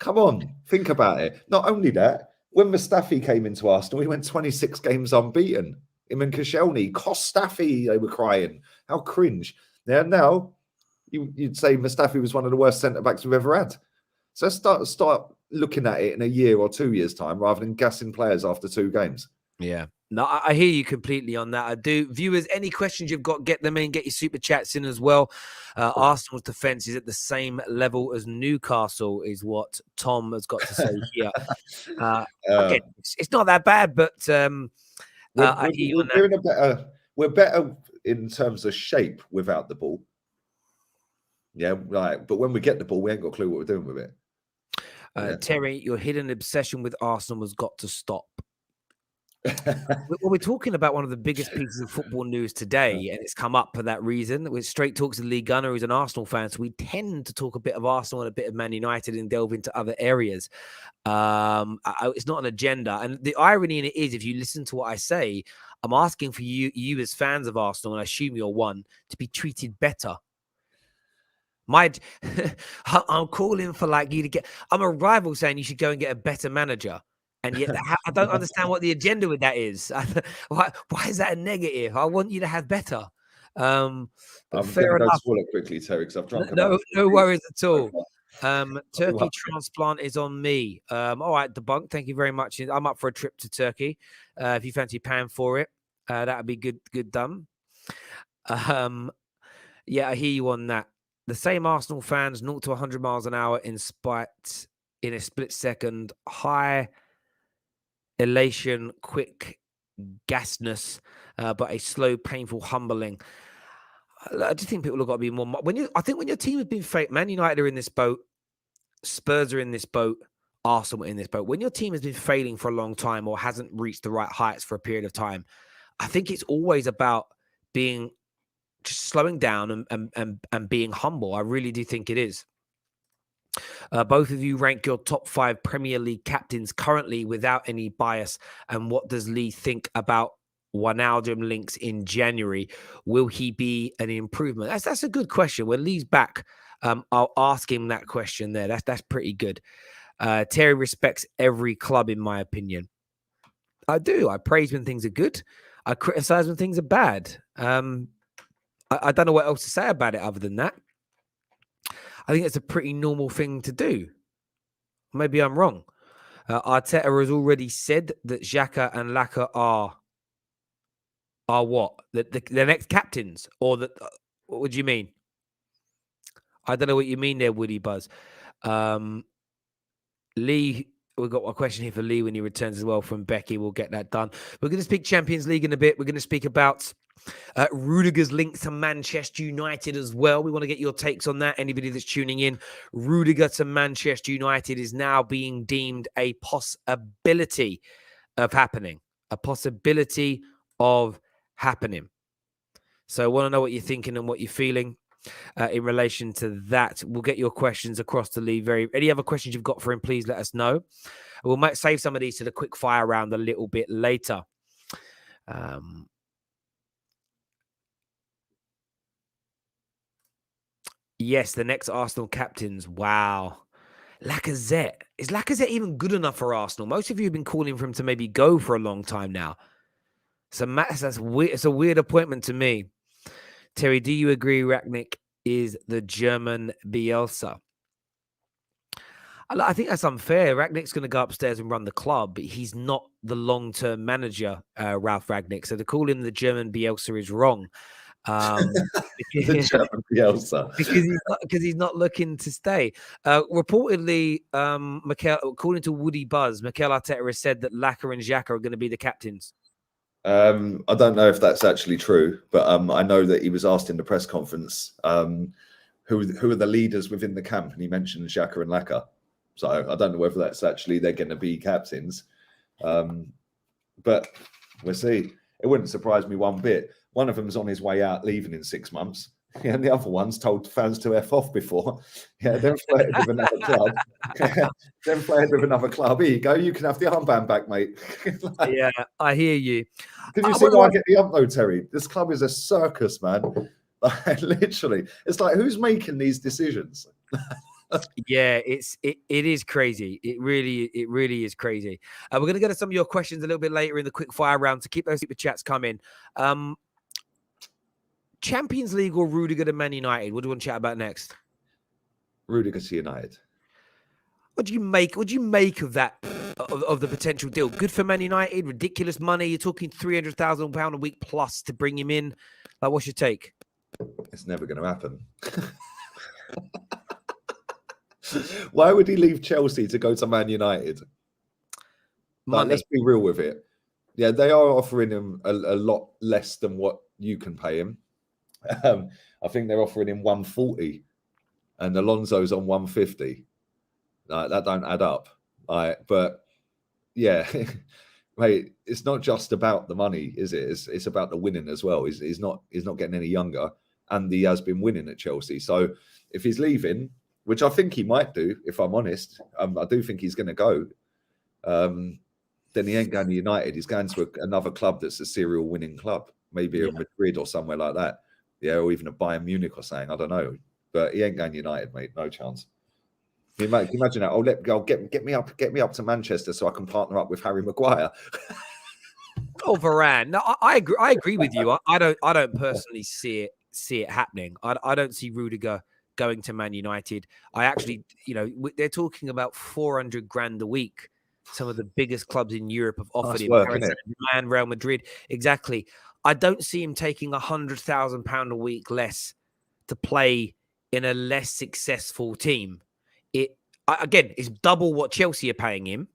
Come on, think about it. Not only that, when Mustafi came into Arsenal, he went 26 games unbeaten. Him and Koscielny, Mustafi, they were crying. How cringe. Yeah, now you'd say Mustafi was one of the worst centre-backs we've ever had. So start looking at it in a year or 2 years' time rather than gassing players after 2 games. Yeah. No, I hear you completely on that. I do. Viewers, any questions you've got, get them in. Get your super chats in as well. Arsenal's defence is at the same level as Newcastle, is what Tom has got to say here. Again, it's not that bad, but I hear you on that. We're better in terms of shape without the ball. Yeah, right. But when we get the ball, we ain't got a clue what we're doing with it. Terry, your hidden obsession with Arsenal has got to stop. We're talking about one of the biggest pieces of football news today, and it's come up for that reason. With Straight Talks to Lee Gunner, who's an Arsenal fan, so we tend to talk a bit of Arsenal and a bit of Man United and delve into other areas. It's not an agenda, and the irony in it is, if you listen to what I say, I'm asking for you as fans of Arsenal, and I assume you're one, to be treated better. I'm calling for like you to get. I'm a rival saying you should go and get a better manager. And yet, I don't understand what the agenda with that is. Why is that a negative? I want you to have better. I'm fair enough. enough. Swallow quickly, Terry, because I've drunk. No worries at all. Turkey transplant is on me. All right, Debunk. Thank you very much. I'm up for a trip to Turkey. If you fancy paying for it, that would be good done. Yeah, I hear you on that. The same Arsenal fans, 0 to 100 miles an hour in a split second, high elation, quick gasness, but a slow, painful humbling. I just think people have got to be more. I think when your team has been fake, Man United are in this boat, Spurs are in this boat, Arsenal are in this boat. When your team has been failing for a long time or hasn't reached the right heights for a period of time, I think it's always about being just slowing down and being humble. I really do think it is. Both of you rank your top 5 Premier League captains currently without any bias. And what does Lee think about Wijnaldum links in January? Will he be an improvement? That's a good question. When Lee's back, I'll ask him that question there. That's pretty good. Terry respects every club, in my opinion. I do. I praise when things are good. I criticize when things are bad. I don't know what else to say about it other than that. I think it's a pretty normal thing to do. Maybe I'm wrong. Arteta has already said that Xhaka and Laka are what? The next captains? Or that? What would you mean? I don't know what you mean there, Woody Buzz. Lee, we've got a question here for Lee when he returns as well from Becky. We'll get that done. We're going to speak Champions League in a bit. We're going to speak about Rudiger's link to Manchester United as well. We want to get your takes on that. Anybody that's tuning in, Rudiger to Manchester United is now being deemed a possibility of happening. A possibility of happening. So I want to know what you're thinking and what you're feeling in relation to that. We'll get your questions across to Lee. Any other questions you've got for him, please let us know. We might save some of these to the quick fire round a little bit later. Yes, the next Arsenal captains. Wow. Lacazette. Is Lacazette even good enough for Arsenal? Most of you have been calling for him to maybe go for a long time now. So that's weird. It's a weird appointment to me. Terry, do you agree Rangnick is the German Bielsa? I think that's unfair. Rangnick's going to go upstairs and run the club, but he's not the long-term manager, Ralf Rangnick. So to call him the German Bielsa is wrong. The German Bielsa. because he's not looking to stay. Reportedly, according to Woody Buzz, Mikel Arteta has said that Laka and Xhaka are going to be the captains. I don't know if that's actually true, but I know that he was asked in the press conference who are the leaders within the camp, and he mentioned Xhaka and Laka. So I don't know whether that's actually they're going to be captains, but we'll see. It wouldn't surprise me one bit. One of them's on his way out, leaving in 6 months. Yeah, and the other one's told fans to F off before. Yeah, then flirted with another club. Then flirted with another club. Here you go. You can have the armband back, mate. Yeah, I hear you. Can you see why I get the ump though, Terry? This club is a circus, man. Literally. It's like, who's making these decisions? Yeah, it is crazy. It really is crazy. We're going to get to some of your questions a little bit later in the quick fire round, to keep those super chats coming. Champions League or Rudiger to Man United? What do you want to chat about next? Rudiger to United. What do you make of that, of the potential deal? Good for Man United, ridiculous money. You're talking £300,000 a week plus to bring him in. Like, what's your take? It's never going to happen. Why would he leave Chelsea to go to Man United? Like, let's be real with it. Yeah, they are offering him a lot less than what you can pay him. I think they're offering him 140, and Alonso's on 150. Like, that don't add up. But yeah, mate, it's not just about the money, is it? It's about the winning as well. He's not getting any younger, and he has been winning at Chelsea. So if he's leaving, which I think he might do, if I'm honest, I do think he's going to go. Then he ain't going to United. He's going to another club that's a serial winning club, maybe a Madrid or somewhere like that. Yeah, or even a Bayern Munich or something. I don't know. But he ain't going United, mate. No chance. Can you imagine that? Get me up to Manchester so I can partner up with Harry Maguire. Oh, Varane. No, I agree with you. I don't personally see it happening. I don't see Rudiger going to Man United. I actually, they're talking about 400 grand a week. Some of the biggest clubs in Europe have offered him. Paris Saint-Germain, Real Madrid. Exactly. I don't see him taking £100,000 a week less to play in a less successful team. It's double what Chelsea are paying him,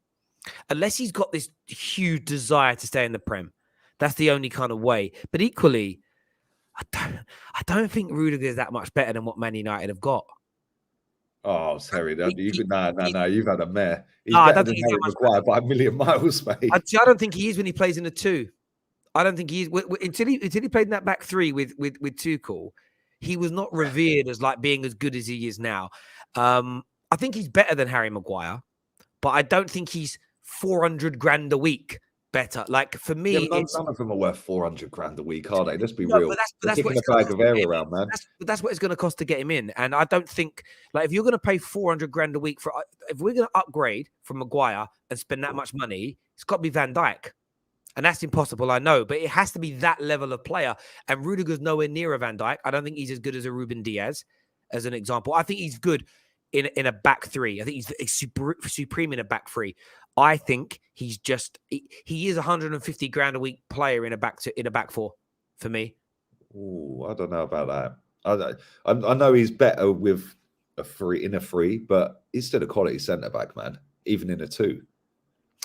unless he's got this huge desire to stay in the Prem. That's the only kind of way. But equally, I don't think Rudiger is that much better than what Man United have got. Oh, sorry. You've had a mare. He's better than Harry Maguire by a million miles, mate. I don't think he is when he plays in a two. I don't think he is until he played in that back three with Tuchel. He was not revered as like being as good as he is now. I think he's better than Harry Maguire, but I don't think he's 400 grand a week better. Like, for me, none of them are worth 400 grand a week, are they? Let's be real. But that's what it's bag of air around, man. That's what it's going to cost to get him in. And I don't think, like, if you're going to pay 400 grand a week if we're going to upgrade from Maguire and spend that much money, it's got to be Van Dijk. And that's impossible, I know, but it has to be that level of player. And Rudiger's nowhere near a Van Dijk. I don't think he's as good as a Ruben Diaz, as an example. I think he's good in a back three. I think he's supreme in a back three. I think he's he is 150 grand a week player in a back four for me. Oh, I don't know about that. I know he's better with a free, but he's still a quality centre back, man. Even in a two.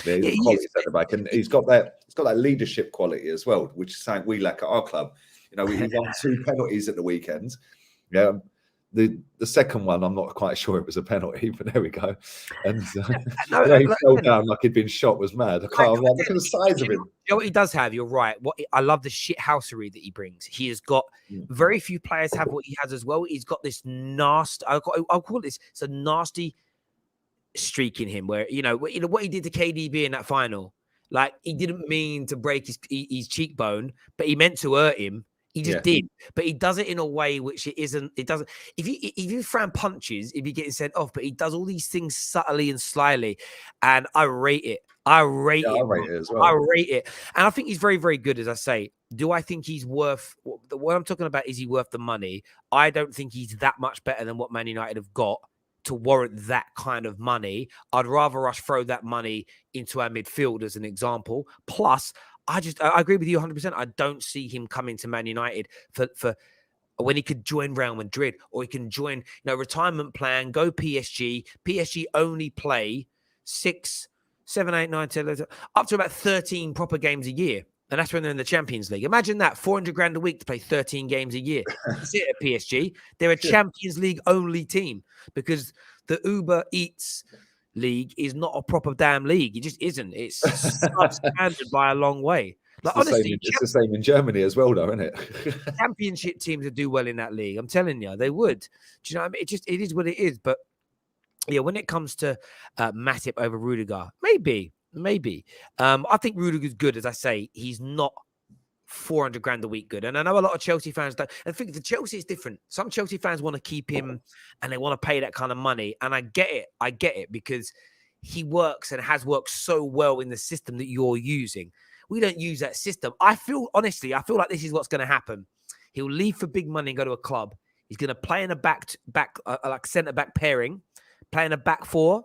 Yeah, he's a quality centre back, and he's got that leadership quality as well, which is something we lack at our club. We won 2 penalties at the weekend. Yeah, the second one, I'm not quite sure it was a penalty, but there we go. And he fell down like he'd been shot. Was mad. Look at the size of him. You know what he does have? You're right. I love the shithousery that he brings. He has got very few players have what he has as well. He's got this nasty. I'll call this. It's a nasty streak in him where what he did to KDB in that final. Like, he didn't mean to break his cheekbone, but he meant to hurt him. He just did, but he does it in a way which it doesn't. If you throw punches, he'd be getting sent off, but he does all these things subtly and slyly, and I rate it. I rate it as well. I rate it, and I think he's very, very good. As I say, do I think he's worth what I'm talking about? Is he worth the money? I don't think he's that much better than what Man United have got to warrant that kind of money. I'd rather us throw that money into our midfield as an example. Plus, I agree with you 100%. I don't see him coming to Man United for when he could join Real Madrid, or he can join, retirement plan, go PSG. PSG only play 6, 7, 8, 9, 10, 11, up to about 13 proper games a year. And that's when they're in the Champions League. Imagine that, 400 grand a week to play 13 games a year. That's it at PSG. They're a Champions League only team, because the Uber Eats league is not a proper damn league. It just isn't. It's substandard by a long way. Like, honestly, it's the same in Germany as well, though, isn't it? Championship teams would do well in that league. I'm telling you, they would. Do you know what I mean? It is what it is. But yeah, when it comes to Matip over Rudiger, maybe. I think Rudiger's good. As I say, he's not 400 grand a week good. And I know a lot of Chelsea fans don't. I think the Chelsea is different. Some Chelsea fans want to keep him and they want to pay that kind of money. And I get it because he works and has worked so well in the system that you're using. We don't use that system. I feel like this is what's going to happen. He'll leave for big money and go to a club. He's going to play in a back like centre-back pairing, play in a back four.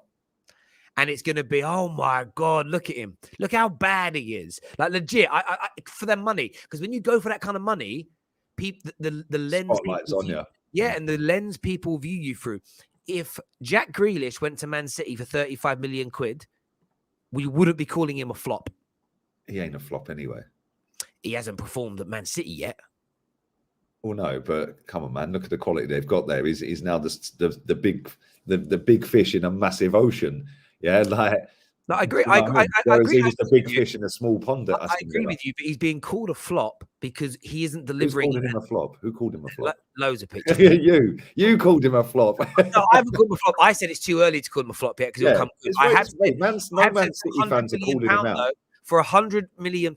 And it's going to be, oh my God, look at him. Look how bad he is. Like legit, I for their money. Because when you go for that kind of money, people, the lens... Spotlight's on you. Yeah, and the lens people view you through. If Jack Grealish went to Man City for 35 million quid, we wouldn't be calling him a flop. He ain't a flop anyway. He hasn't performed at Man City yet. Well, no, but come on, man. Look at the quality they've got there. He's now the big fish in a massive ocean. Yeah, like no, I agree. I agree. He was the big fish in a small pond. I agree with you, but he's being called a flop because he isn't delivering. Who's called him a flop? Who called him a flop? Loads of pictures. you called him a flop. No, I haven't called him a flop. I said it's too early to call him a flop yet because he'll come. Man City fans are calling him out. For £100 million,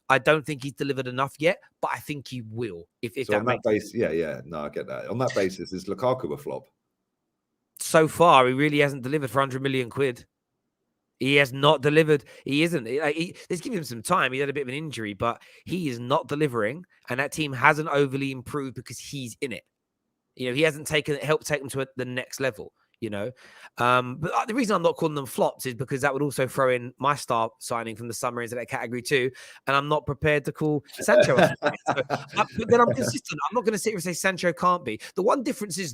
I don't think he's delivered enough yet, but I think he will. If so that on makes that basis, yeah, no, I get that. On that basis, is Lukaku a flop? So far, he really hasn't delivered for 100 million quid. He has not delivered. He isn't. Let's give him some time. He had a bit of an injury, but he is not delivering, and that team hasn't overly improved because he's in it. You know, he hasn't helped take them to the next level. You know, but the reason I'm not calling them flops is because that would also throw in my star signing from the summer into that category too, and I'm not prepared to call Sancho. But then I'm consistent. I'm not going to sit here and say Sancho can't be. The one difference is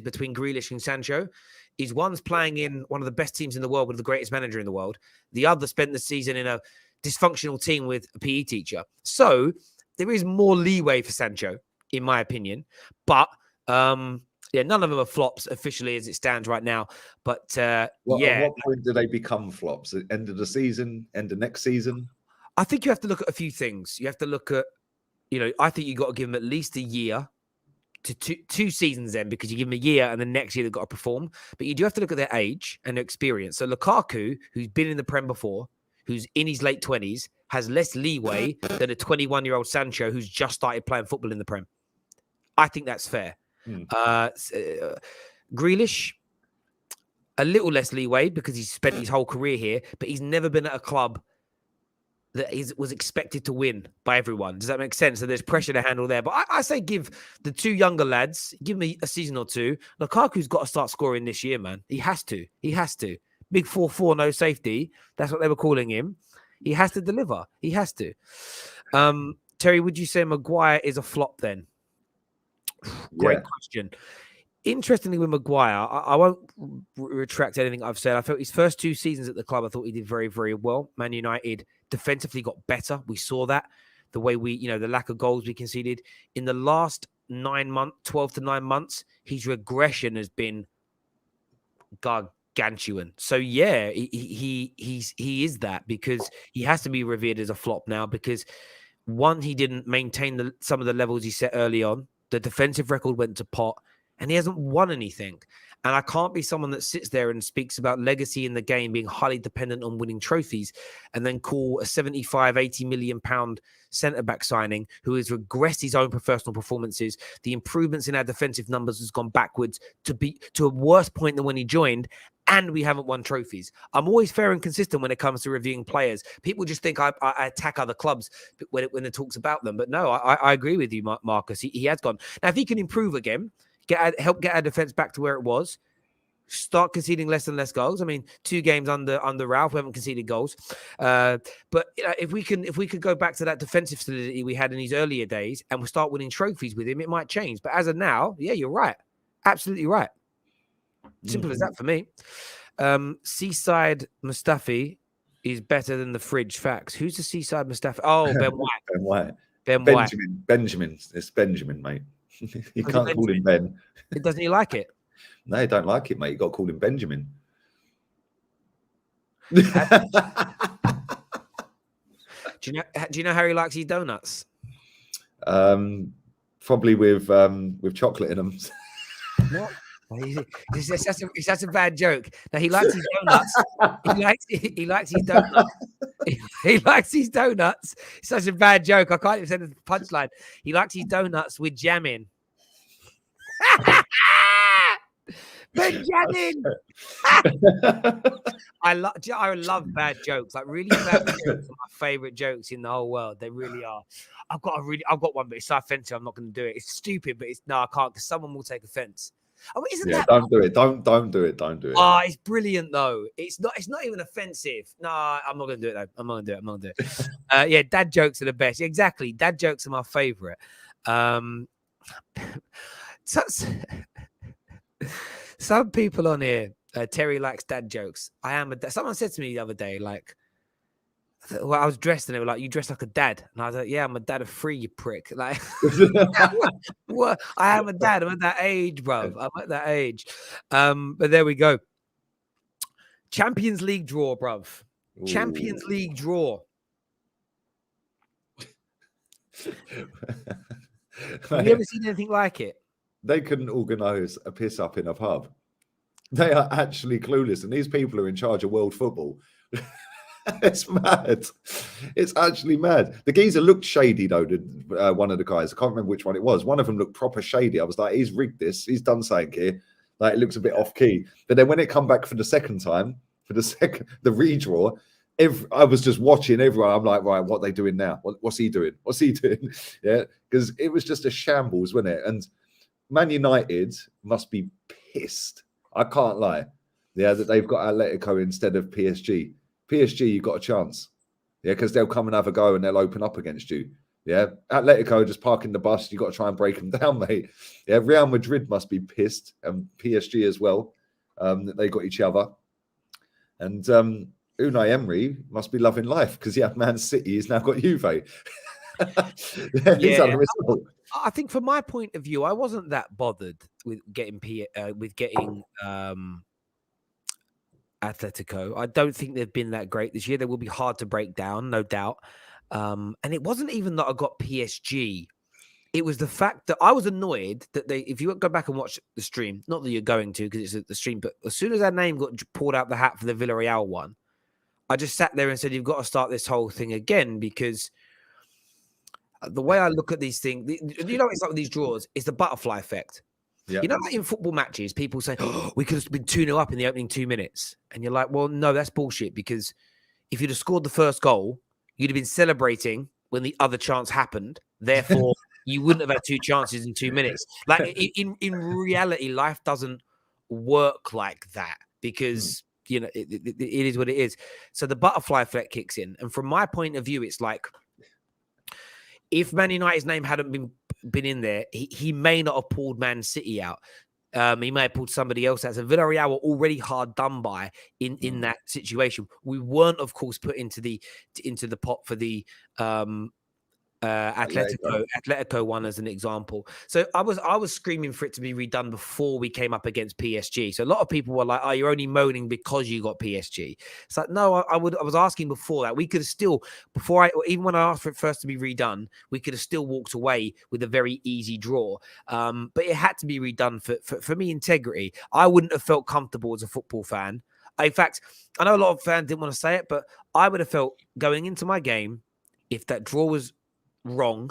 between Grealish and Sancho is one's playing in one of the best teams in the world with the greatest manager in the world. The other spent the season in a dysfunctional team with a PE teacher. So there is more leeway for Sancho, in my opinion. But yeah, none of them are flops officially as it stands right now. But At what point do they become flops? At the end of the season? End of next season? I think you have to look at a few things. You have to look at, I think you've got to give them at least a year to two seasons then, because you give them a year and then next year they've got to perform. But you do have to look at their age and their experience. So Lukaku, who's been in the Prem before, who's in his late 20s, has less leeway than a 21-year-old Sancho who's just started playing football in the Prem. I think that's fair. Grealish, a little less leeway because he's spent his whole career here, but he's never been at a club that was expected to win by everyone. Does that make sense? So there's pressure to handle there. But I say give the two younger lads, give me a season or two. Lukaku's got to start scoring this year, man. He has to. Big 4-4, no safety. That's what they were calling him. He has to deliver. He has to. Terry, would you say Maguire is a flop then? Great question. Interestingly, with Maguire, I won't retract anything I've said. I felt his first two seasons at the club, I thought he did very, very well. Man United defensively got better. We saw that. The way the lack of goals we conceded. In the last 12 to 9 months, his regression has been gargantuan. So yeah, he is that, because he has to be revered as a flop now, because one, he didn't maintain some of the levels he set early on. The defensive record went to pot, and he hasn't won anything. And I can't be someone that sits there and speaks about legacy in the game being highly dependent on winning trophies and then call a 75, 80 million pound centre-back signing who has regressed his own professional performances. The improvements in our defensive numbers has gone backwards to a worse point than when he joined, and we haven't won trophies. I'm always fair and consistent when it comes to reviewing players. People just think I attack other clubs when it talks about them. But no, I agree with you, Marcus. He has gone. Now, if he can improve again, help get our defense back to where it was, start conceding less and less goals. I mean, 2 games under Ralph, we haven't conceded goals. But if we could go back to that defensive solidity we had in his earlier days and we start winning trophies with him, it might change. But as of now, yeah, you're right. Absolutely right. Simple as that for me. Seaside Mustafi is better than the fridge. Facts. Who's the Seaside Mustafi? Oh, Ben White. Ben White. Benjamin. It's Benjamin, mate. You can't call him Ben. Doesn't he like it? No, he don't like it, mate. You got to call him Benjamin. Do you know how he likes his donuts? Probably with chocolate in them. What? It's such a bad joke. Now he likes his donuts. He likes his donuts He likes his donuts. It's such a bad joke. I can't even say the punchline. He likes his donuts with jam in. Benjamin. I love bad jokes. Like really bad jokes are my favorite jokes in the whole world. They really are. I've got one, but it's so offensive. I'm not going to do it. It's stupid, but I can't because someone will take offense. Oh, isn't that? Don't do it. Don't do it. Don't do it. Oh, it's brilliant though. It's not even offensive. No, I'm not going to do it though. I'm not going to do it. Yeah, dad jokes are the best. Exactly. Dad jokes are my favorite. Some people on here, Terry likes dad jokes. I am a dad. Someone said to me the other day, like, well, I was dressed and they were like, you dress like a dad. And I was like, yeah, I'm a dad of 3, you prick. Like, what? I am a dad. I'm at that age, bro. I'm at that age. But there we go. Champions League draw, bruv. Ooh. Champions League draw. Have you ever seen anything like it? They couldn't organise a piss up in a pub. They are actually clueless. And these people are in charge of world football. It's mad. It's actually mad. The geezer looked shady, though, one of the guys. I can't remember which one it was. One of them looked proper shady. I was like, he's rigged this. He's done something here. Like, it looks a bit off key. But then when it come back for the second time, the redraw, I was just watching everyone. I'm like, right, what are they doing now? What's he doing? What's he doing? Yeah, because it was just a shambles, wasn't it? And Man United must be pissed. I can't lie. Yeah, that they've got Atletico instead of PSG. PSG, you've got a chance. Yeah, because they'll come and have a go and they'll open up against you. Yeah, Atletico just parking the bus. You've got to try and break them down, mate. Yeah, Real Madrid must be pissed, and PSG as well. That they got each other. And Unai Emery must be loving life because Man City has now got Juve. Yeah, I think from my point of view, I wasn't that bothered with getting Atletico. I don't think they've been that great this year. They will be hard to break down, no doubt. And it wasn't even that I got PSG. It was the fact that I was annoyed that if you go back and watch the stream, not that you're going to because it's the stream, but as soon as our name got pulled out the hat for the Villarreal one, I just sat there and said, you've got to start this whole thing again because the way I look at these things, you know, it's like with these draws, it's the butterfly effect. Yeah. You know, like in football matches, people say, oh, we could have been 2-0 up in the opening 2 minutes. And you're like, well, no, that's bullshit. Because if you'd have scored the first goal, you'd have been celebrating when the other chance happened. Therefore, you wouldn't have had 2 chances in 2 minutes. Like in reality, life doesn't work like that because, you know, it is what it is. So the butterfly effect kicks in. And from my point of view, it's like, if Man United's name hadn't been in there, he may not have pulled Man City out. He may have pulled somebody else out. So Villarreal were already hard done by in that situation. We weren't, of course, put into the pot for the Atletico one as an example. So I was screaming for it to be redone before we came up against PSG. So a lot of people were like, "Oh, you're only moaning because you got PSG." It's like, no, I was asking before that. We could have still even when I asked for it first to be redone, we could have still walked away with a very easy draw. But it had to be redone for me. Integrity. I wouldn't have felt comfortable as a football fan. In fact, I know a lot of fans didn't want to say it, but I would have felt going into my game if that draw was wrong,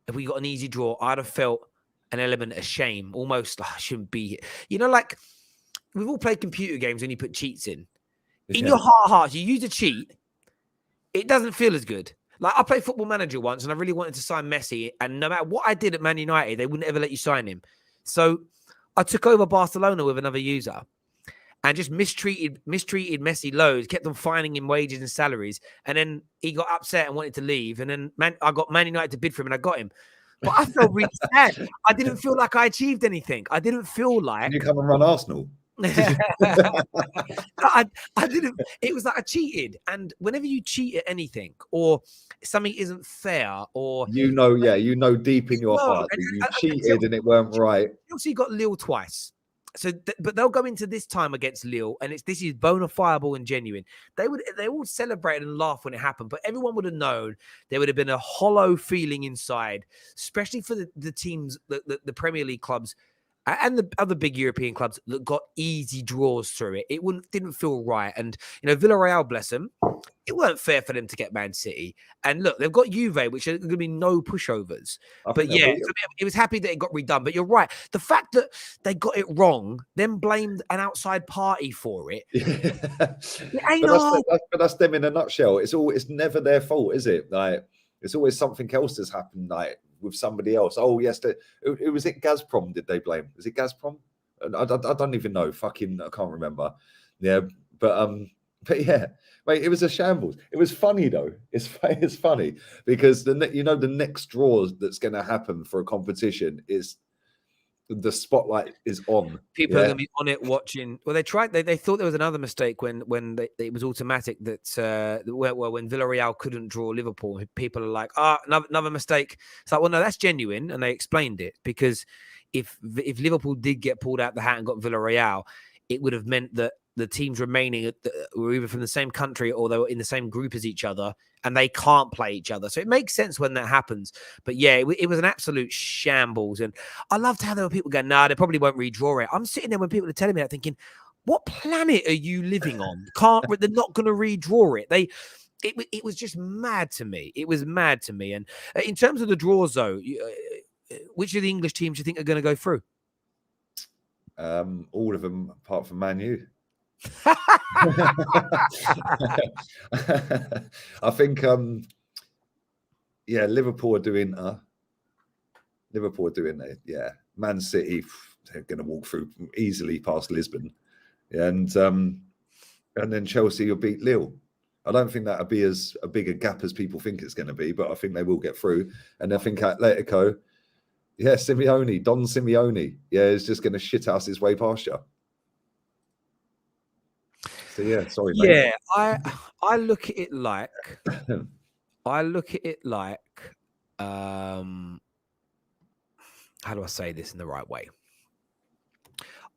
if we got an easy draw, I'd have felt an element of shame, almost like I shouldn't be here. You know, like we've all played computer games when you put cheats in. In your heart of hearts, you use a cheat, it doesn't feel as good. Like I played Football Manager once and I really wanted to sign Messi, and no matter what I did at Man United, they wouldn't ever let you sign him. So I took over Barcelona with another user and just mistreated Messi loads, kept on fining him wages and salaries. And then he got upset and wanted to leave. And then I got Man United to bid for him and I got him. But I felt really sad. I didn't feel like I achieved anything. I didn't feel like... Can you come and run Arsenal? I didn't. It was like I cheated. And whenever you cheat at anything or something isn't fair or... You know deep in your heart that you cheated and it weren't right. You also got Lille twice. So, but they'll go into this time against Lille, and this is bona fiable and genuine. They all celebrate and laugh when it happened, but everyone would have known there would have been a hollow feeling inside, especially for the teams, the Premier League clubs, and the other big European clubs that got easy draws through it. It didn't feel right, and you know Villarreal, bless them, it weren't fair for them to get Man City. And look, they've got Juve, which are going to be no pushovers. But yeah, it was happy that it got redone. But you're right. The fact that they got it wrong, then blamed an outside party for it. But that's them in a nutshell. It's never their fault, is it? Like, it's always something else that's happened, like with somebody else. Oh yes, it was it Gazprom? Did they blame? Was it Gazprom? I don't even know. Fucking, I can't remember. Yeah, but yeah, mate, it was a shambles. It was funny though. It's funny because the next draw that's going to happen for a competition is the spotlight is on. People are going to be on it watching. Well, they tried. They thought there was another mistake when it was automatic that when Villarreal couldn't draw Liverpool, people are like, another mistake. It's like, well, no, that's genuine, and they explained it because if Liverpool did get pulled out the hat and got Villarreal, it would have meant that the teams remaining were either from the same country or they were in the same group as each other, and they can't play each other. So it makes sense when that happens. But yeah, it was an absolute shambles. And I loved how there were people going, nah, they probably won't redraw it. I'm sitting there when people are telling me that thinking, what planet are you living on? They're not going to redraw it. It was just mad to me. It was mad to me. And in terms of the draws, though, which of the English teams do you think are going to go through? All of them apart from Man U. I think Liverpool are doing it. Yeah, Man City, they're going to walk through easily past Lisbon, and then Chelsea will beat Lille. I don't think that'll be as a big a gap as people think it's going to be, but I think they will get through. And I think Atletico, Don Simeone, is just going to shit house his way past you. So yeah, sorry, mate. Yeah, I look at it like how do I say this in the right way?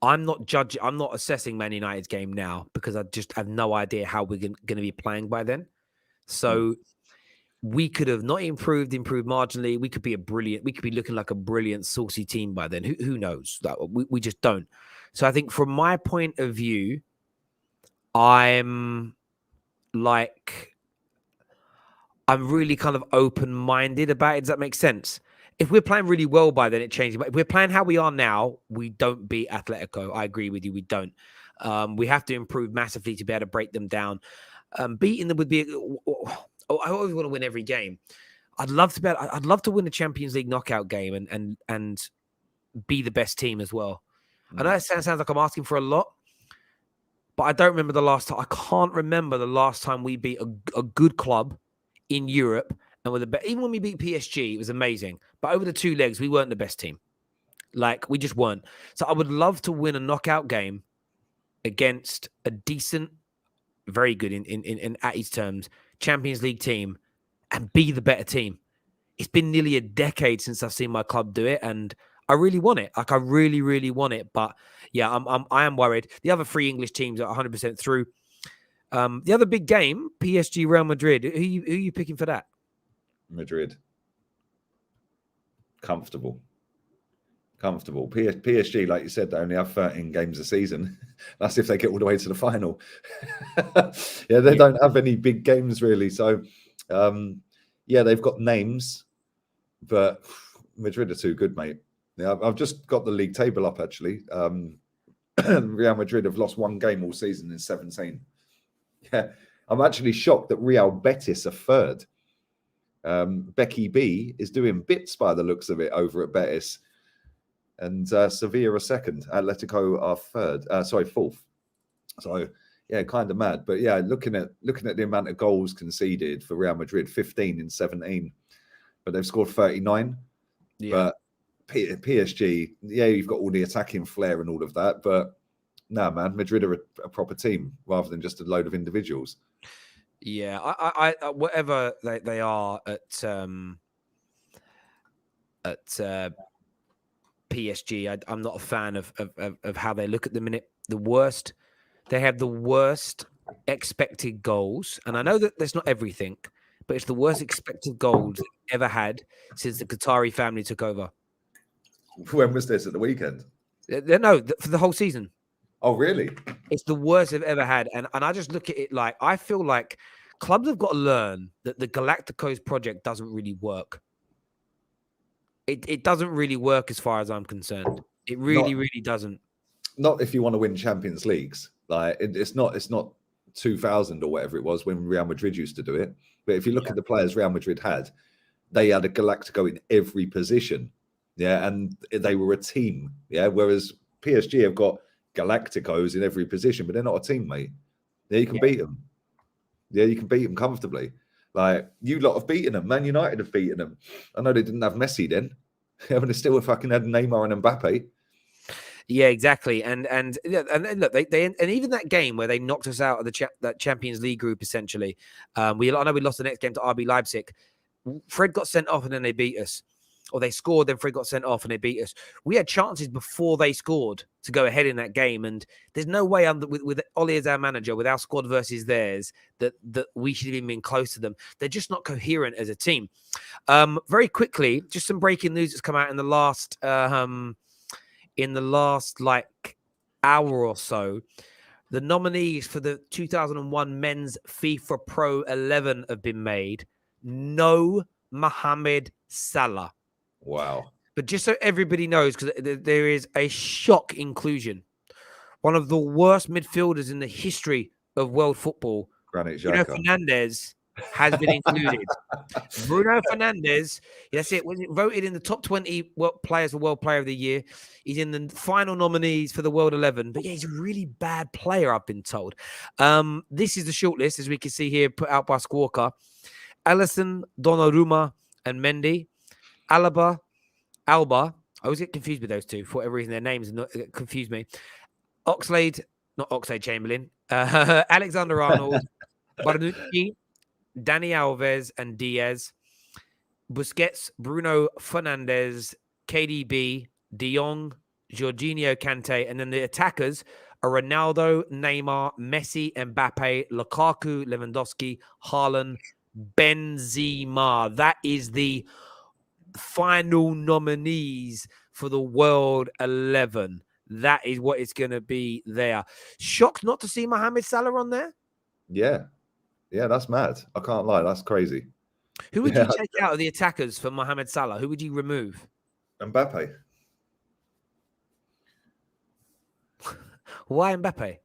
I'm not assessing Man United's game now because I just have no idea how we're going to be playing by then. So we could have not improved marginally. We could be looking like a brilliant, saucy team by then. Who knows? We just don't. So I think from my point of view, I'm really kind of open-minded about it. Does that make sense? If we're playing really well by then, it changes. But if we're playing how we are now, we don't beat Atletico. I agree with you. We don't. We have to improve massively to be able to break them down. Beating them would be. I always want to win every game. I'd love to win the Champions League knockout game and be the best team as well. I know that sounds like I'm asking for a lot, but I don't remember the last time. I can't remember the last time we beat a good club in Europe. And even when we beat PSG, it was amazing. But over the two legs, we weren't the best team. Like, we just weren't. So I would love to win a knockout game against a decent, very good in at his terms, Champions League team and be the better team. It's been nearly a decade since I've seen my club do it, and I really want it. Like, I really, really want it. But yeah, I am worried. The other three English teams are 100% through. The other big game, PSG Real Madrid. Who are you picking for that? Madrid. Comfortable. PSG, like you said, they only have 13 games a season. That's if they get all the way to the final. They don't have any big games really. So, they've got names, but Madrid are too good, mate. Yeah, I've just got the league table up, actually. Real Madrid have lost one game all season in 17. Yeah, I'm actually shocked that Real Betis are third. Becky B is doing bits by the looks of it over at Betis, and Sevilla are second. Atletico are fourth. So yeah, kind of mad. But yeah, looking at the amount of goals conceded for Real Madrid, 15 in 17, but they've scored 39. Yeah. But PSG, you've got all the attacking flair and all of that, but no, man, Madrid are a proper team rather than just a load of individuals. Yeah, I whatever they are at PSG, I'm not a fan of how they look at the minute. They have the worst expected goals, and I know that that's not everything, but it's the worst expected goals they've ever had since the Qatari family took over. When was this? At the weekend? No, for the whole season. Oh, really? It's the worst they've ever had. And I just look at it like, I feel like clubs have got to learn that the Galacticos project doesn't really work. It doesn't really work as far as I'm concerned. It really doesn't. Not if you want to win Champions Leagues. Like it's not 2000 or whatever it was when Real Madrid used to do it. But if you look at the players Real Madrid had, they had a Galactico in every position. Yeah, and they were a team. Yeah, whereas PSG have got Galacticos in every position, but they're not a team, mate. Yeah, you can beat them. Yeah, you can beat them comfortably. Like, you lot have beaten them. Man United have beaten them. I know they didn't have Messi then. But they still fucking had Neymar and Mbappe. Yeah, exactly. And look, they and even that game where they knocked us out of that Champions League group, essentially. I know we lost the next game to RB Leipzig. Fred got sent off and then they beat us. Or they scored, then Fred got sent off and they beat us. We had chances before they scored to go ahead in that game. And there's no way with Ollie as our manager, with our squad versus theirs, that we should have even been close to them. They're just not coherent as a team. Very quickly, just some breaking news that's come out in the last like hour or so. The nominees for the 2001 Men's FIFA Pro 11 have been made. No Mohamed Salah. Wow. But just so everybody knows, because there is a shock inclusion. One of the worst midfielders in the history of world football, Bruno Fernandes, has been included. Bruno Fernandes, that's it. Was voted in the top 20 players for World Player of the Year. He's in the final nominees for the World 11. But yeah, he's a really bad player, I've been told. This is the shortlist, as we can see here, put out by Squawka. Alisson, Donnarumma, and Mendy. Alba. I always get confused with those two. For whatever reason, their names confuse me. Oxlade-Chamberlain. Alexander-Arnold. Bonucci. Dani Alves and Diaz. Busquets, Bruno Fernandes, KDB, De Jong, Jorginho Kante. And then the attackers are Ronaldo, Neymar, Messi, Mbappe, Lukaku, Lewandowski, Haaland, Benzema. That is the final nominees for the World 11. That is what it's going to be there. Shocked not to see Mohamed Salah on there? Yeah, that's mad. I can't lie. That's crazy. Who would you take out of the attackers for Mohamed Salah? Who would you remove? Mbappe. Why Mbappe?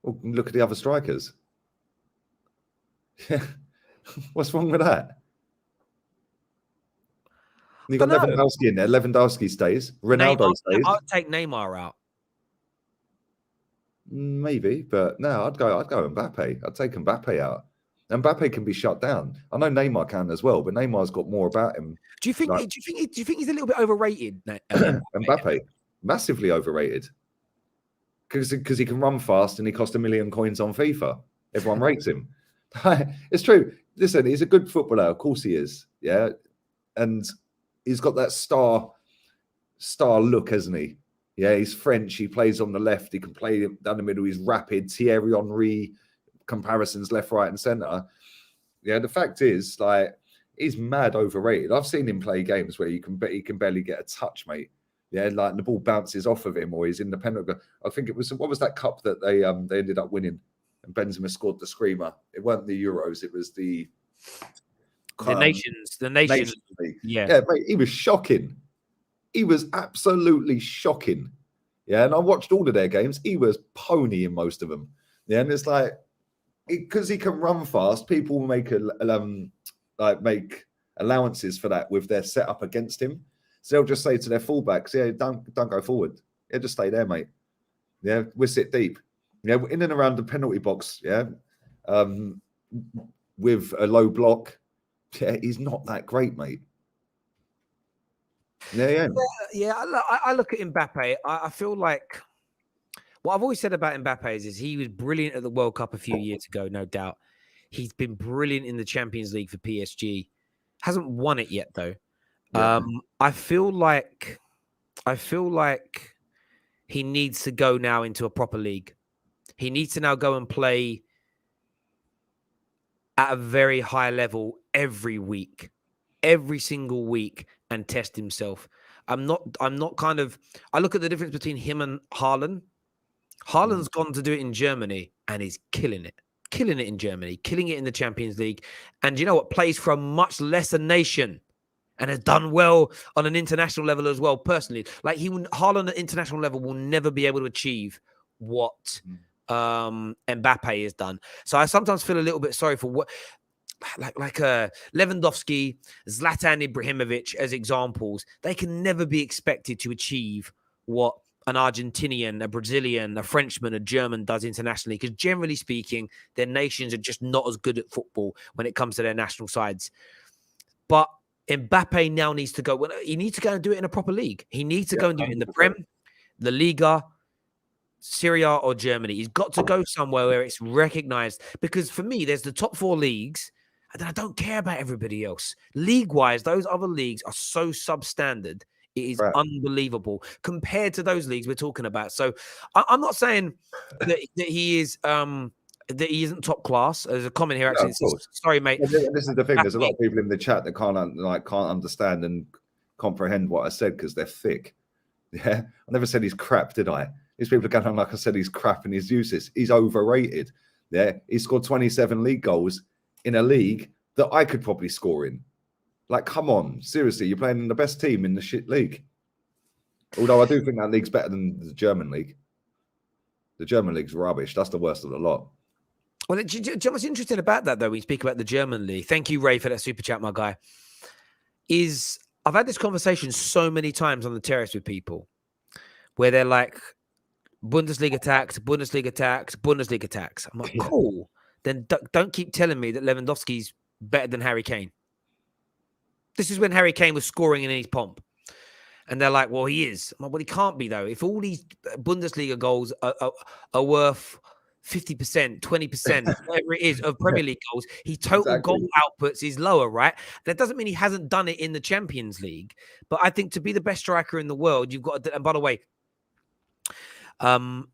Well, look at the other strikers. What's wrong with that? You got Lewandowski in there. Lewandowski stays. Ronaldo stays. I'd take Neymar out. Maybe, but no, I'd go Mbappe. I'd take Mbappe out. Mbappe can be shut down. I know Neymar can as well, but Neymar's got more about him. Do you think he's a little bit overrated? Mbappe, massively overrated. Because he can run fast and he cost 1 million coins on FIFA. Everyone rates him. It's true. Listen, he's a good footballer. Of course he is. Yeah. And he's got that star look, hasn't he? Yeah, he's French. He plays on the left. He can play down the middle. He's rapid. Thierry Henry comparisons left, right, and centre. Yeah, the fact is, like, he's mad overrated. I've seen him play games where he can barely get a touch, mate. Yeah, like the ball bounces off of him, or he's in the penalty. I think it was, what was that cup that they ended up winning? And Benzema scored the screamer. It weren't the Euros. It was the Nations League. Yeah, mate, he was shocking. He was absolutely shocking. Yeah, and I watched all of their games. He was pony in most of them. Yeah, and it's like, because he can run fast, people will make make allowances for that with their setup against him. So they'll just say to their fullbacks, "Yeah, don't go forward. Yeah, just stay there, mate. Yeah, we'll sit deep. Yeah, in and around the penalty box. Yeah, with a low block. Yeah, he's not that great, mate." Yeah. I look at Mbappe. I feel like what I've always said about Mbappe is he was brilliant at the World Cup a few years ago, no doubt. He's been brilliant in the Champions League for PSG. Hasn't won it yet, though. Yeah. I feel like he needs to go now into a proper league. He needs to now go and play at a very high level every week, every single week, and test himself. I look at the difference between him and Haaland. Haaland's gone to do it in Germany and he's killing it. killing it in Germany, killing it in the Champions League. And you know what? Plays for a much lesser nation and has done well on an international level as well, personally. Like Haaland on an international level will never be able to achieve what Mbappe has done. So I sometimes feel a little bit sorry for what Lewandowski, Zlatan Ibrahimovic as examples. They can never be expected to achieve what an Argentinian, a Brazilian, a Frenchman, a German does internationally, because generally speaking, their nations are just not as good at football when it comes to their national sides. But Mbappe now needs to go. He needs to go and do it in a proper league. He needs to go and do it in the Prem, the Liga, Serie A, or Germany. He's got to go somewhere where it's recognized. Because for me, there's the top 4 leagues, and then I don't care about everybody else. League-wise, those other leagues are so substandard. It is unbelievable compared to those leagues we're talking about. So I'm not saying that he is that he isn't top class. There's a comment here actually. Sorry, mate. This is the thing. There's a lot of people in the chat that can't understand and comprehend what I said because they're thick. Yeah, I never said he's crap, did I? These people are going on like I said he's crap and he's useless. He's overrated. Yeah, he scored 27 league goals in a league that I could probably score in. Like, come on, seriously, you're playing in the best team in the shit league. Although I do think that league's better than the German league. The German league's rubbish. That's the worst of the lot. Well, do you know what's interesting about that, though, when you speak about the German league? Thank you, Ray, for that super chat, my guy. I've had this conversation so many times on the terrace with people where they're like, Bundesliga tax, Bundesliga tax, Bundesliga tax. I'm like, cool. Then don't keep telling me that Lewandowski's better than Harry Kane. This is when Harry Kane was scoring in his pomp. And they're like, well, he is. I'm like, well, he can't be, though. If all these Bundesliga goals are worth 50%, 20%, whatever it is, of Premier League goals, his total goal outputs is lower, right? That doesn't mean he hasn't done it in the Champions League. But I think to be the best striker in the world, you've got to... And by the way, I'm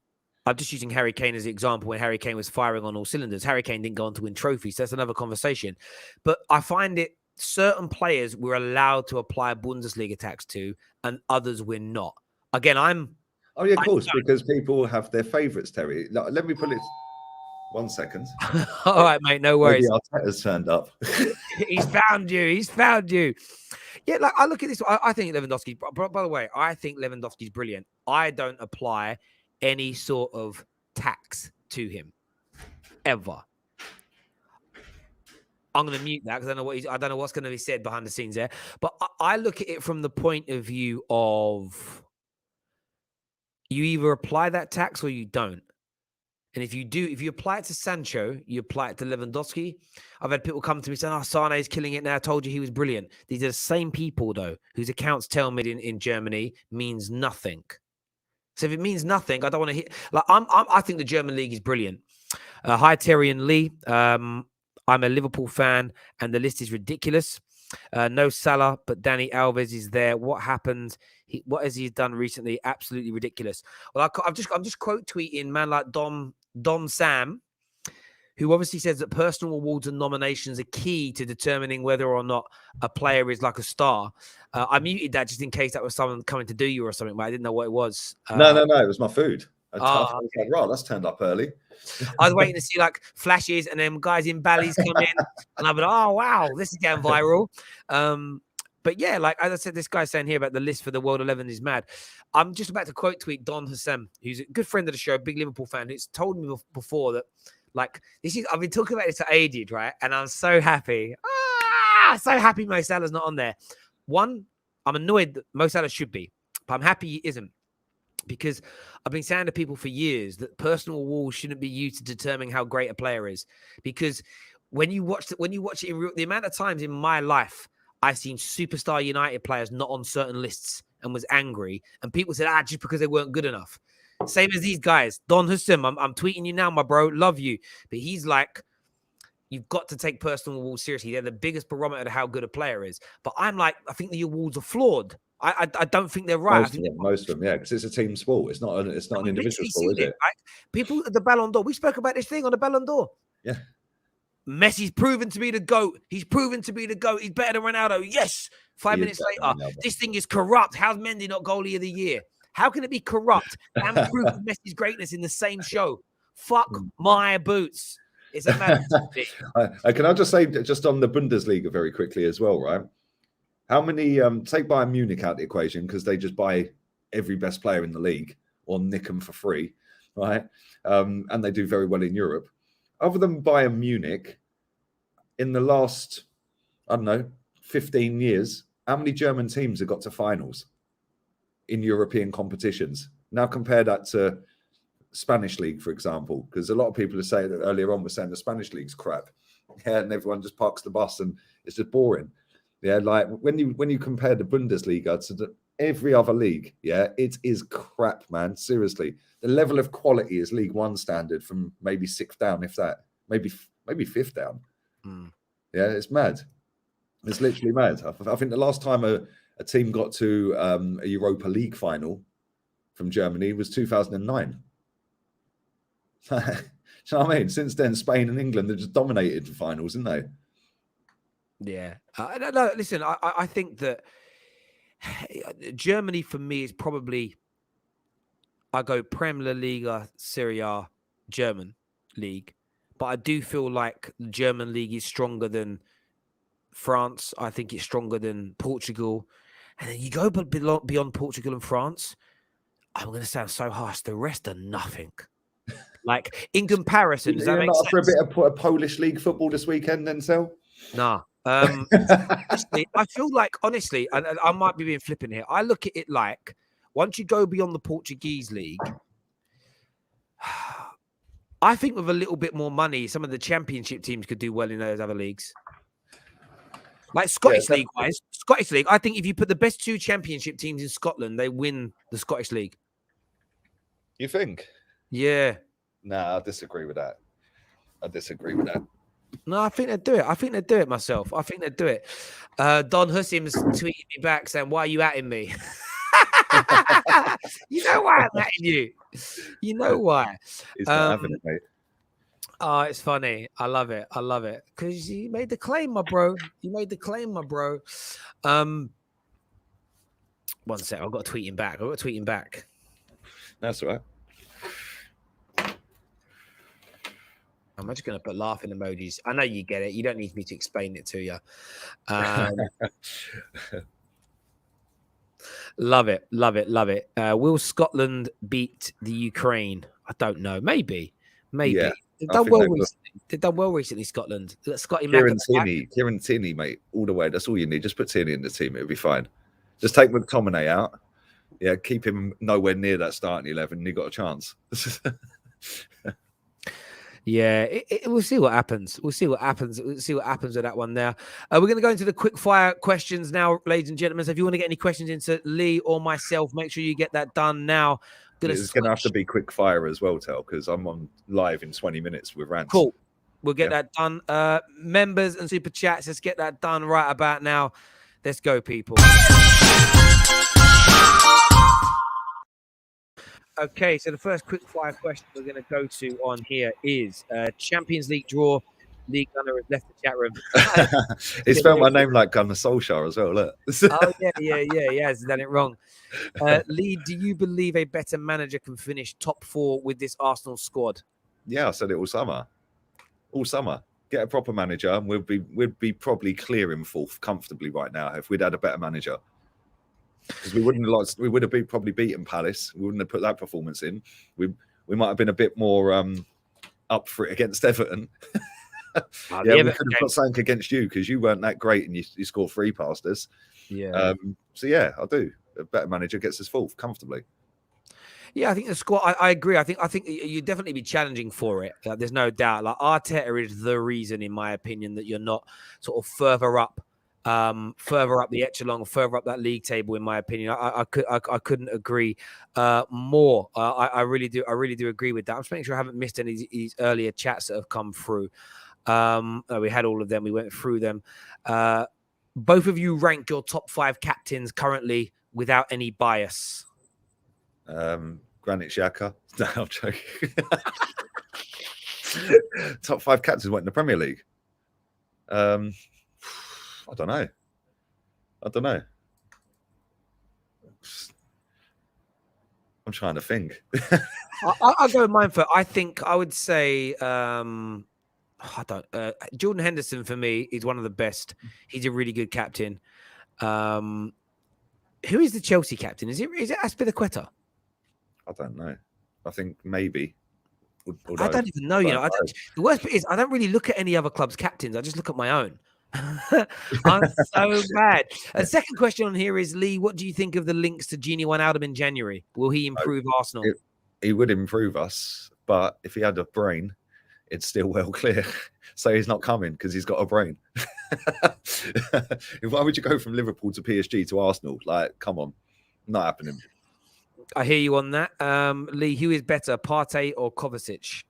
just using Harry Kane as the example when Harry Kane was firing on all cylinders. Harry Kane didn't go on to win trophies. So that's another conversation. But I find it certain players we're allowed to apply Bundesliga tax to and others we're not. Again, Oh, yeah, of course, because people have their favourites, Terry. Let me put it... 1 second. All right, mate, no worries. Maybe Arteta's turned up. He's found you. Yeah, like I look at this. I think Lewandowski, by the way, I think Lewandowski's brilliant. I don't apply any sort of tax to him ever. I'm going to mute that because I don't know what's going to be said behind the scenes there. But I look at it from the point of view of you either apply that tax or you don't. And if you apply it to Sancho, you apply it to Lewandowski. I've had people come to me saying, oh, Sane's killing it now. I told you he was brilliant. These are the same people, though, whose accounts tell me in Germany means nothing. So if it means nothing, I don't want to hear... Like, I think the German league is brilliant. Hi, Terry and Lee. I'm a Liverpool fan, and the list is ridiculous. No Salah, but Dani Alves is there. What happened? What has he done recently? Absolutely ridiculous. Well, I'm just quote tweeting man like Don Sam, who obviously says that personal awards and nominations are key to determining whether or not a player is like a star. I muted that just in case that was someone coming to do you or something, but I didn't know what it was. No, it was my food. I was like, right, that's turned up early. I was waiting to see like flashes and then guys in Bally's come in and I've been, oh, wow, this is getting viral. But yeah, like as I said, this guy's saying here about the list for the World 11 is mad. I'm just about to quote tweet Don Hassam, who's a good friend of the show, big Liverpool fan, who's told me before that, like, I've been talking about this for ages, right? And I'm so happy. So happy Mo Salah's not on there. One, I'm annoyed that Mo Salah should be, but I'm happy he isn't. Because I've been saying to people for years that personal awards shouldn't be used to determine how great a player is. Because when you watch it in real, the amount of times in my life I've seen superstar United players not on certain lists and was angry, and people said, just because they weren't good enough. Same as these guys. Don Hassam, I'm tweeting you now, my bro. Love you. But he's like, you've got to take personal awards seriously. They're the biggest barometer of how good a player is. But I'm like, I think the awards are flawed. I don't think they're right. Most of them, yeah, because it's a team sport. It's not an individual sport, is it? Right? People at the Ballon d'Or, we spoke about this thing on the Ballon d'Or. Yeah. Messi's proven to be the GOAT. He's proven to be the GOAT. He's better than Ronaldo. Yes. 5 minutes later, this thing is corrupt. How's Mendy not goalie of the year? How can it be corrupt and prove Messi's greatness in the same show? Fuck my boots. It's a mad thing. Can I just say, just on the Bundesliga very quickly as well, right? How many, take Bayern Munich out the equation because they just buy every best player in the league or nick them for free, right? And they do very well in Europe. Other than Bayern Munich, in the last, I don't know, 15 years, how many German teams have got to finals in European competitions? Now compare that to Spanish league, for example, because a lot of people are saying that earlier on were saying the Spanish league's crap. Yeah, and everyone just parks the bus and it's just boring. Yeah, like when you compare the Bundesliga to every other league, yeah, it is crap, man. Seriously, the level of quality is League One standard from maybe 6th down, if that, maybe 5th down. Yeah, it's mad. It's literally mad. I think the last time a team got to a Europa League final from Germany was 2009. Do you know what I mean? Since then, Spain and England have just dominated the finals, haven't they? Yeah. No, listen, I think that Germany for me is probably, I go Premier League, Serie A, German league, but I do feel like the German league is stronger than France. I think it's stronger than Portugal. And then you go beyond Portugal and France, I'm going to sound so harsh, the rest are nothing. Like, in comparison, does that make sense? For a bit of Polish league football this weekend, then, Sel? Nah. Honestly, I feel like, honestly, and I might be being flippant here, I look at it like, once you go beyond the Portuguese league, I think with a little bit more money, some of the championship teams could do well in those other leagues. Like Scottish League wise, Scottish League, I think if you put the best 2 championship teams in Scotland, they win the Scottish League. You think? Yeah. Nah, I disagree with that. No, I think they'd do it. I think they'd do it myself. I think they'd do it. Don Hussim's tweeted me back saying, "Why are you atting me?" You know why I'm atting you. You know why. He's not having it, mate. Oh, it's funny. I love it. Because you made the claim, my bro. One sec. I've got to tweet him back. That's all right. I'm just going to put laughing emojis. I know you get it. You don't need me to explain it to you. Love it. Will Scotland beat the Ukraine? I don't know. Maybe. Yeah, they've done well recently, Scotland. Scotty Kieran Tierney, mate, all the way. That's all you need. Just put Tierney in the team. It'll be fine. Just take McTominay out. Yeah, keep him nowhere near that starting 11. And you got a chance. Yeah, we'll see what happens. We'll see what happens with that one there. We're going to go into the quick fire questions now, ladies and gentlemen. So if you want to get any questions into Lee or myself, make sure you get that done now. It's going to have to be quick fire as well, Tel, because I'm on live in 20 minutes with rants. Cool. We'll get that done. Members and super chats, let's get that done right about now. Let's go, people. Okay, so the first quick fire question we're going to go to on here is Champions League draw. League Gunner has left the chat room. He spelled my name like Gunnar Solskjaer as well, look. Oh, yeah, he has done it wrong. Lee, do you believe a better manager can finish top 4 with this Arsenal squad? Yeah, I said it all summer. Get a proper manager and we'd be probably clearing 4th comfortably right now if we'd had a better manager. Because we would have probably beaten Palace. We wouldn't have put that performance in. We might have been a bit more up for it against Everton. Yeah, we could have got something against you because you weren't that great and you scored 3 past us. Yeah. So yeah, I do. A better manager gets us 4th comfortably. Yeah, I think the squad. I agree. I think you'd definitely be challenging for it. There's no doubt. Like Arteta is the reason, in my opinion, that you're not sort of further up the echelon, further up that league table. In my opinion, I couldn't agree more. I really do agree with that. I'm just making sure I haven't missed any of these earlier chats that have come through. We had all of them. We went through them. Both of you rank your top 5 captains currently without any bias. Granit Xhaka. No, I'm joking. Top 5 captains went in the Premier League. I don't know. I'm trying to think. I'll go with mine first. I think I would say I don't. Jordan Henderson for me is one of the best. He's a really good captain. Who is the Chelsea captain? Is it Azpilicueta? I don't know. I think maybe. Although, I don't even know. The worst bit is I don't really look at any other club's captains. I just look at my own. I'm so bad. A second question on here is, Lee, what do you think of the links to Gini Wijnaldum in January? Will he improve Arsenal? He would improve us, but if he had a brain, it's still well clear. So he's not coming because he's got a brain. Why would you go from Liverpool to PSG to Arsenal? Like, come on, not happening. I hear you on that. Lee, who is better, Partey or Kovacic?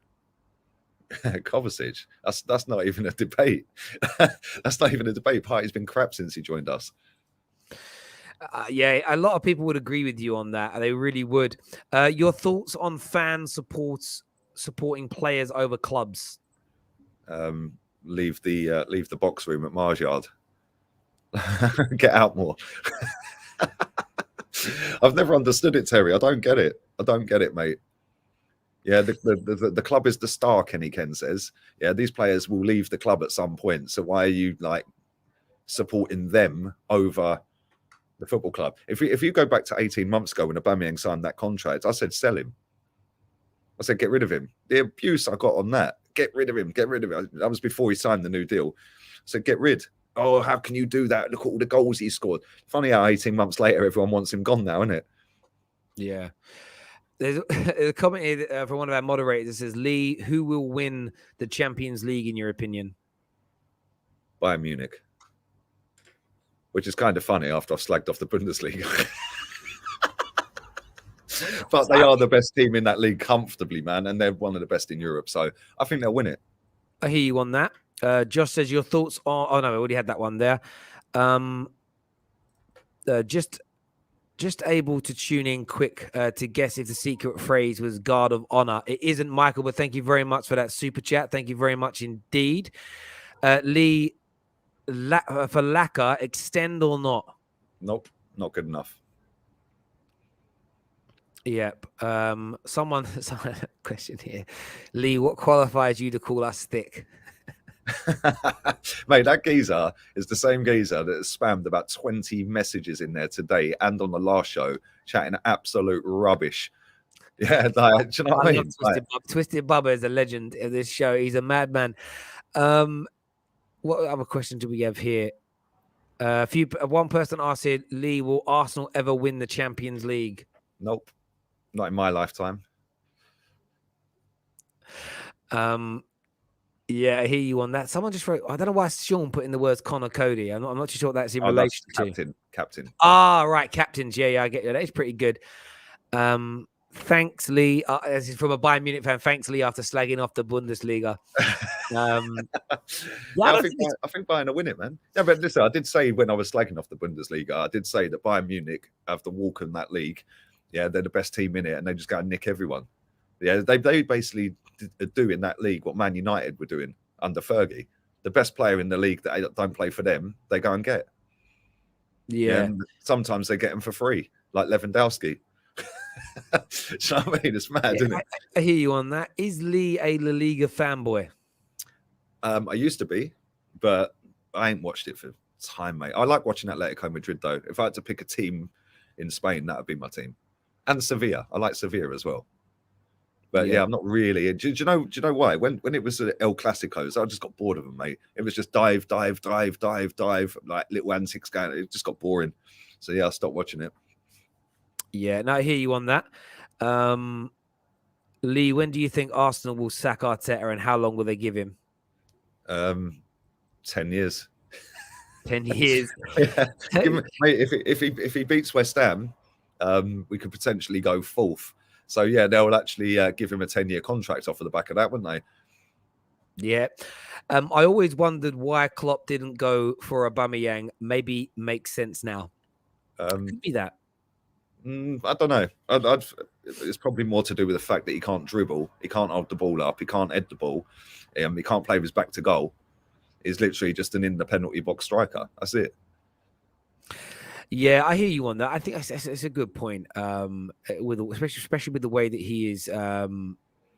Kovacic. That's not even a debate. That's not even a debate. Partey's been crap since he joined us. Yeah, a lot of people would agree with you on that. They really would. Your thoughts on fan supporting players over clubs? Leave the box room at Mars Yard. Get out more. I've never understood it, Terry. I don't get it. I don't get it, mate. Yeah, the club is the star, Kenny Ken says. Yeah, these players will leave the club at some point. So why are you like supporting them over the football club? If you go back to 18 months ago when Aubameyang signed that contract, I said sell him. I said get rid of him. The abuse I got on that, get rid of him, get rid of him. That was before he signed the new deal. I said get rid. Oh, how can you do that? Look at all the goals he scored. Funny how 18 months later, everyone wants him gone now, isn't it? Yeah. There's a comment here from one of our moderators that says, Lee, who will win the Champions League in your opinion? Bayern Munich. Which is kind of funny after I've slagged off the Bundesliga. But they are the best team in that league comfortably, man. And they're one of the best in Europe. So I think they'll win it. I hear you on that. Josh says your thoughts are... Oh, no, I already had that one there. Just able to tune in quick to guess if the secret phrase was guard of honor. It isn't, Michael, but thank you very much for that super chat. Thank you very much indeed. Lee, for Laka, extend or not? Nope, not good enough. Yep. Someone question here. Lee, what qualifies you to call us thick? Mate, that geezer is the same geezer that has spammed about 20 messages in there today and on the last show, chatting absolute rubbish. Yeah, like, do you know what I mean? Twisted Bubba is a legend of this show. He's a madman. What other question do we have here? One person asked here, Lee, will Arsenal ever win the Champions League? Nope, not in my lifetime. Yeah, I hear you on that. Someone just wrote, I don't know why Sean put in the words Connor Cody. I'm not too sure what that's in relation to. Captain. Ah, right, captains. Yeah, I get you. That is pretty good. Thanks, Lee. This is from a Bayern Munich fan. Thanks, Lee, after slagging off the Bundesliga. I think Bayern will win it, man. Yeah, but listen, I did say when I was slagging off the Bundesliga, I did say that Bayern Munich have the walk in that league. Yeah, they're the best team in it, and they just go and nick everyone. Yeah, they basically do in that league what Man United were doing under Fergie. The best player in the league that don't play for them, they go and get. Yeah. And sometimes they get them for free, like Lewandowski. Do you know what I mean? It's mad, isn't it? I hear you on that. Is Lee a La Liga fanboy? I used to be, but I ain't watched it for time, mate. I like watching Atletico Madrid, though. If I had to pick a team in Spain, that would be my team. And Sevilla. I like Sevilla as well. But yeah, I'm not really. Do you know why? When it was El Clasicos, I just got bored of them, mate. It was just dive, like little antics going. It just got boring. So yeah, I stopped watching it. Yeah, no, I hear you on that. Lee, when do you think Arsenal will sack Arteta, and how long will they give him? 10 years. 10 years. Yeah. Mate, if he beats West Ham, we could potentially go fourth. So, yeah, they'll actually give him a 10-year contract off of the back of that, wouldn't they? Yeah. I always wondered why Klopp didn't go for Aubameyang. Maybe makes sense now. Could be that. I don't know. It's probably more to do with the fact that he can't dribble. He can't hold the ball up. He can't head the ball. He can't play with his back to goal. He's literally just an in the penalty box striker. That's it. Yeah, I hear you on that. I think it's a good point. Especially with the way that he is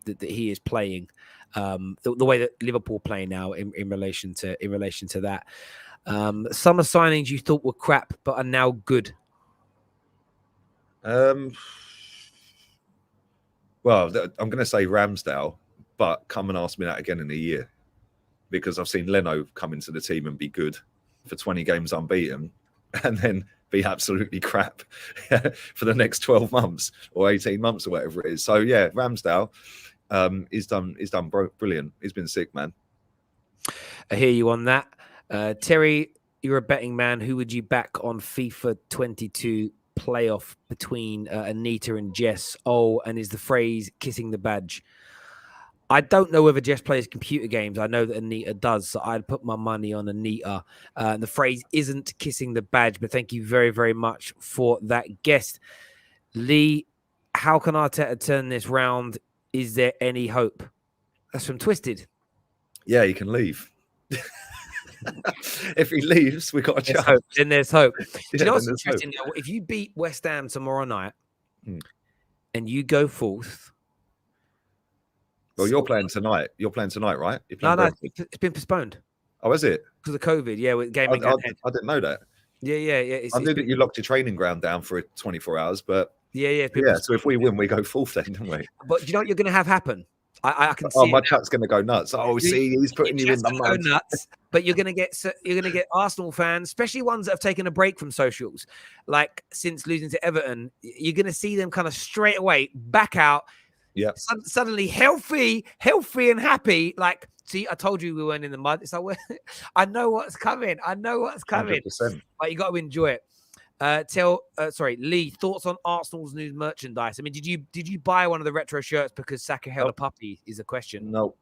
that he is playing, the way that Liverpool play now in relation to that. Summer signings you thought were crap but are now good. Well, I'm going to say Ramsdale, but come and ask me that again in a year, because I've seen Leno come into the team and be good for 20 games unbeaten, and then be absolutely crap for the next 12 months or 18 months or whatever it is. So yeah, Ramsdale is done brilliant. He's been sick, man. I hear you on that. Terry, you're a betting man. Who would you back on FIFA 22 playoff between Anita and Jess? Oh, and is the phrase kissing the badge? I don't know whether Jess plays computer games. I know that Anita does, so I'd put my money on Anita. The phrase isn't kissing the badge, but thank you very, very much for that guest. Lee, how can Arteta turn this round? Is there any hope? That's from Twisted. Yeah, he can leave. If he leaves, we got a chance. Hope. Then there's hope. Do Yeah, you know what's interesting? If you beat West Ham tomorrow night and you go fourth. Well, you're playing tonight. You're playing tonight, right? No, it's been postponed. Oh, is it? Because of COVID, yeah, with gaming. I didn't know that. Yeah. I knew that you locked your training ground down for 24 hours, but yeah. So if we win, we go fourth then, don't we? But do you know what you're going to have happen? I can see. Oh, my chat's going to go nuts. Oh, see, he's putting you in the mud. Nuts. But you're going to get Arsenal fans, especially ones that have taken a break from socials, like since losing to Everton. You're going to see them kind of straight away back out. Yeah. Suddenly healthy and happy. Like, see, I told you we weren't in the mud. It's like, I know what's coming. 100%. But you got to enjoy it. Lee, thoughts on Arsenal's new merchandise? I mean, did you buy one of the retro shirts because Saka held a puppy? Is the question. No.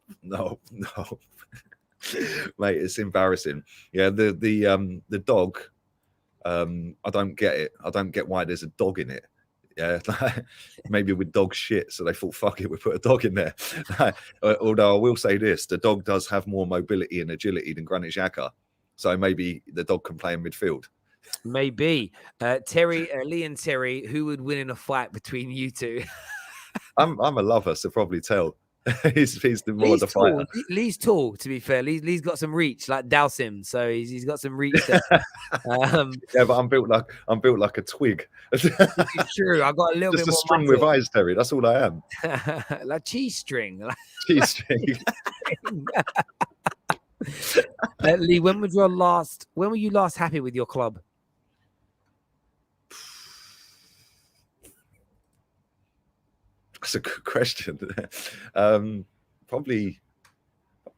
Mate, it's embarrassing. Yeah, the dog. I don't get it. I don't get why there's a dog in it. Yeah, maybe with dog shit, so they thought, fuck it, we put a dog in there. Although I will say this, the dog does have more mobility and agility than Granit Xhaka, so maybe the dog can play in midfield. Maybe. Lee and Terry, who would win in a fight between you two? I'm a lover, so probably tell. he's the more the fighter. Lee's tall, to be fair. Lee's got some reach, like Dowsim, so he's got some reach there. Yeah, but I'm built like a twig. It's true. I got a little just bit a string with eyes, Terry. That's all I am. Like cheese string. Cheese string. Lee, when were you last happy with your club? That's a good question. Probably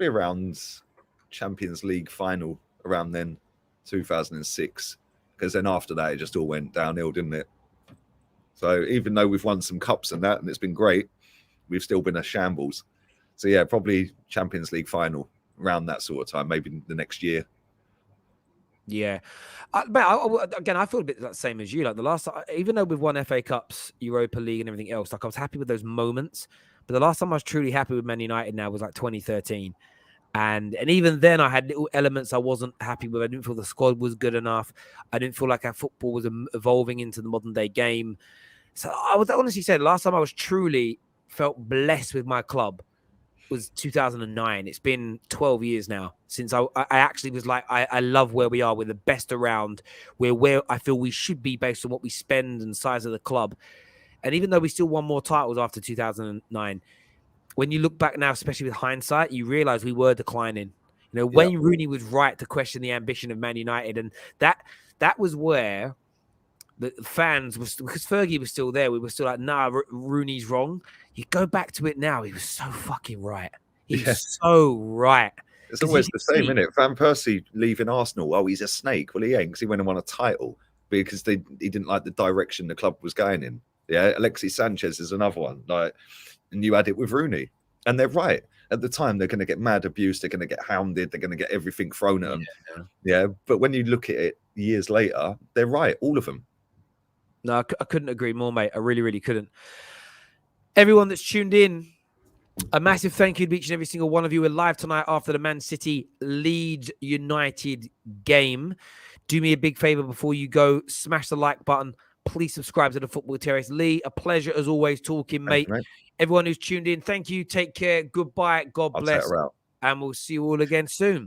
around Champions League final, around then, 2006. Because then after that, it just all went downhill, didn't it? So even though we've won some cups and that, and it's been great, we've still been a shambles. So yeah, probably Champions League final around that sort of time, maybe the next year. Yeah, again, I feel a bit the same as you. Like the last, even though we've won FA Cups, Europa League, and everything else, like I was happy with those moments. But the last time I was truly happy with Man United now was like 2013, and even then I had little elements I wasn't happy with. I didn't feel the squad was good enough. I didn't feel like our football was evolving into the modern day game. So I would honestly say the last time I was truly felt blessed with my club was 2009. It's been 12 years now since I actually was like, I love where we are. We're the best around. We're where I feel we should be based on what we spend and size of the club. And even though we still won more titles after 2009, when you look back now, especially with hindsight, you realize we were declining. You know, Wayne Rooney was right to question the ambition of Man United. And that was where the fans was, because Fergie was still there. We were still like, nah, Rooney's wrong. You go back to it now. He was so fucking right. He's so right. It's always the same, isn't it? Van Persie leaving Arsenal. Oh, he's a snake. Well, he ain't, because he went and won a title because he didn't like the direction the club was going in. Yeah, Alexis Sanchez is another one. Like, and you had it with Rooney, and they're right. At the time, they're going to get mad abuse. They're going to get hounded. They're going to get everything thrown at them. Yeah, but when you look at it years later, they're right, all of them. No, I couldn't agree more, mate. I really, really couldn't. Everyone that's tuned in, a massive thank you to each and every single one of you. We're live tonight after the Man City Leeds United game. Do me a big favor before you go. Smash the like button. please subscribe to the Football Terrace. Lee, a pleasure as always talking, mate. Thank you, mate. Everyone who's tuned in, thank you. Take care. Goodbye. God I'll take bless. her out. And we'll see you all again soon.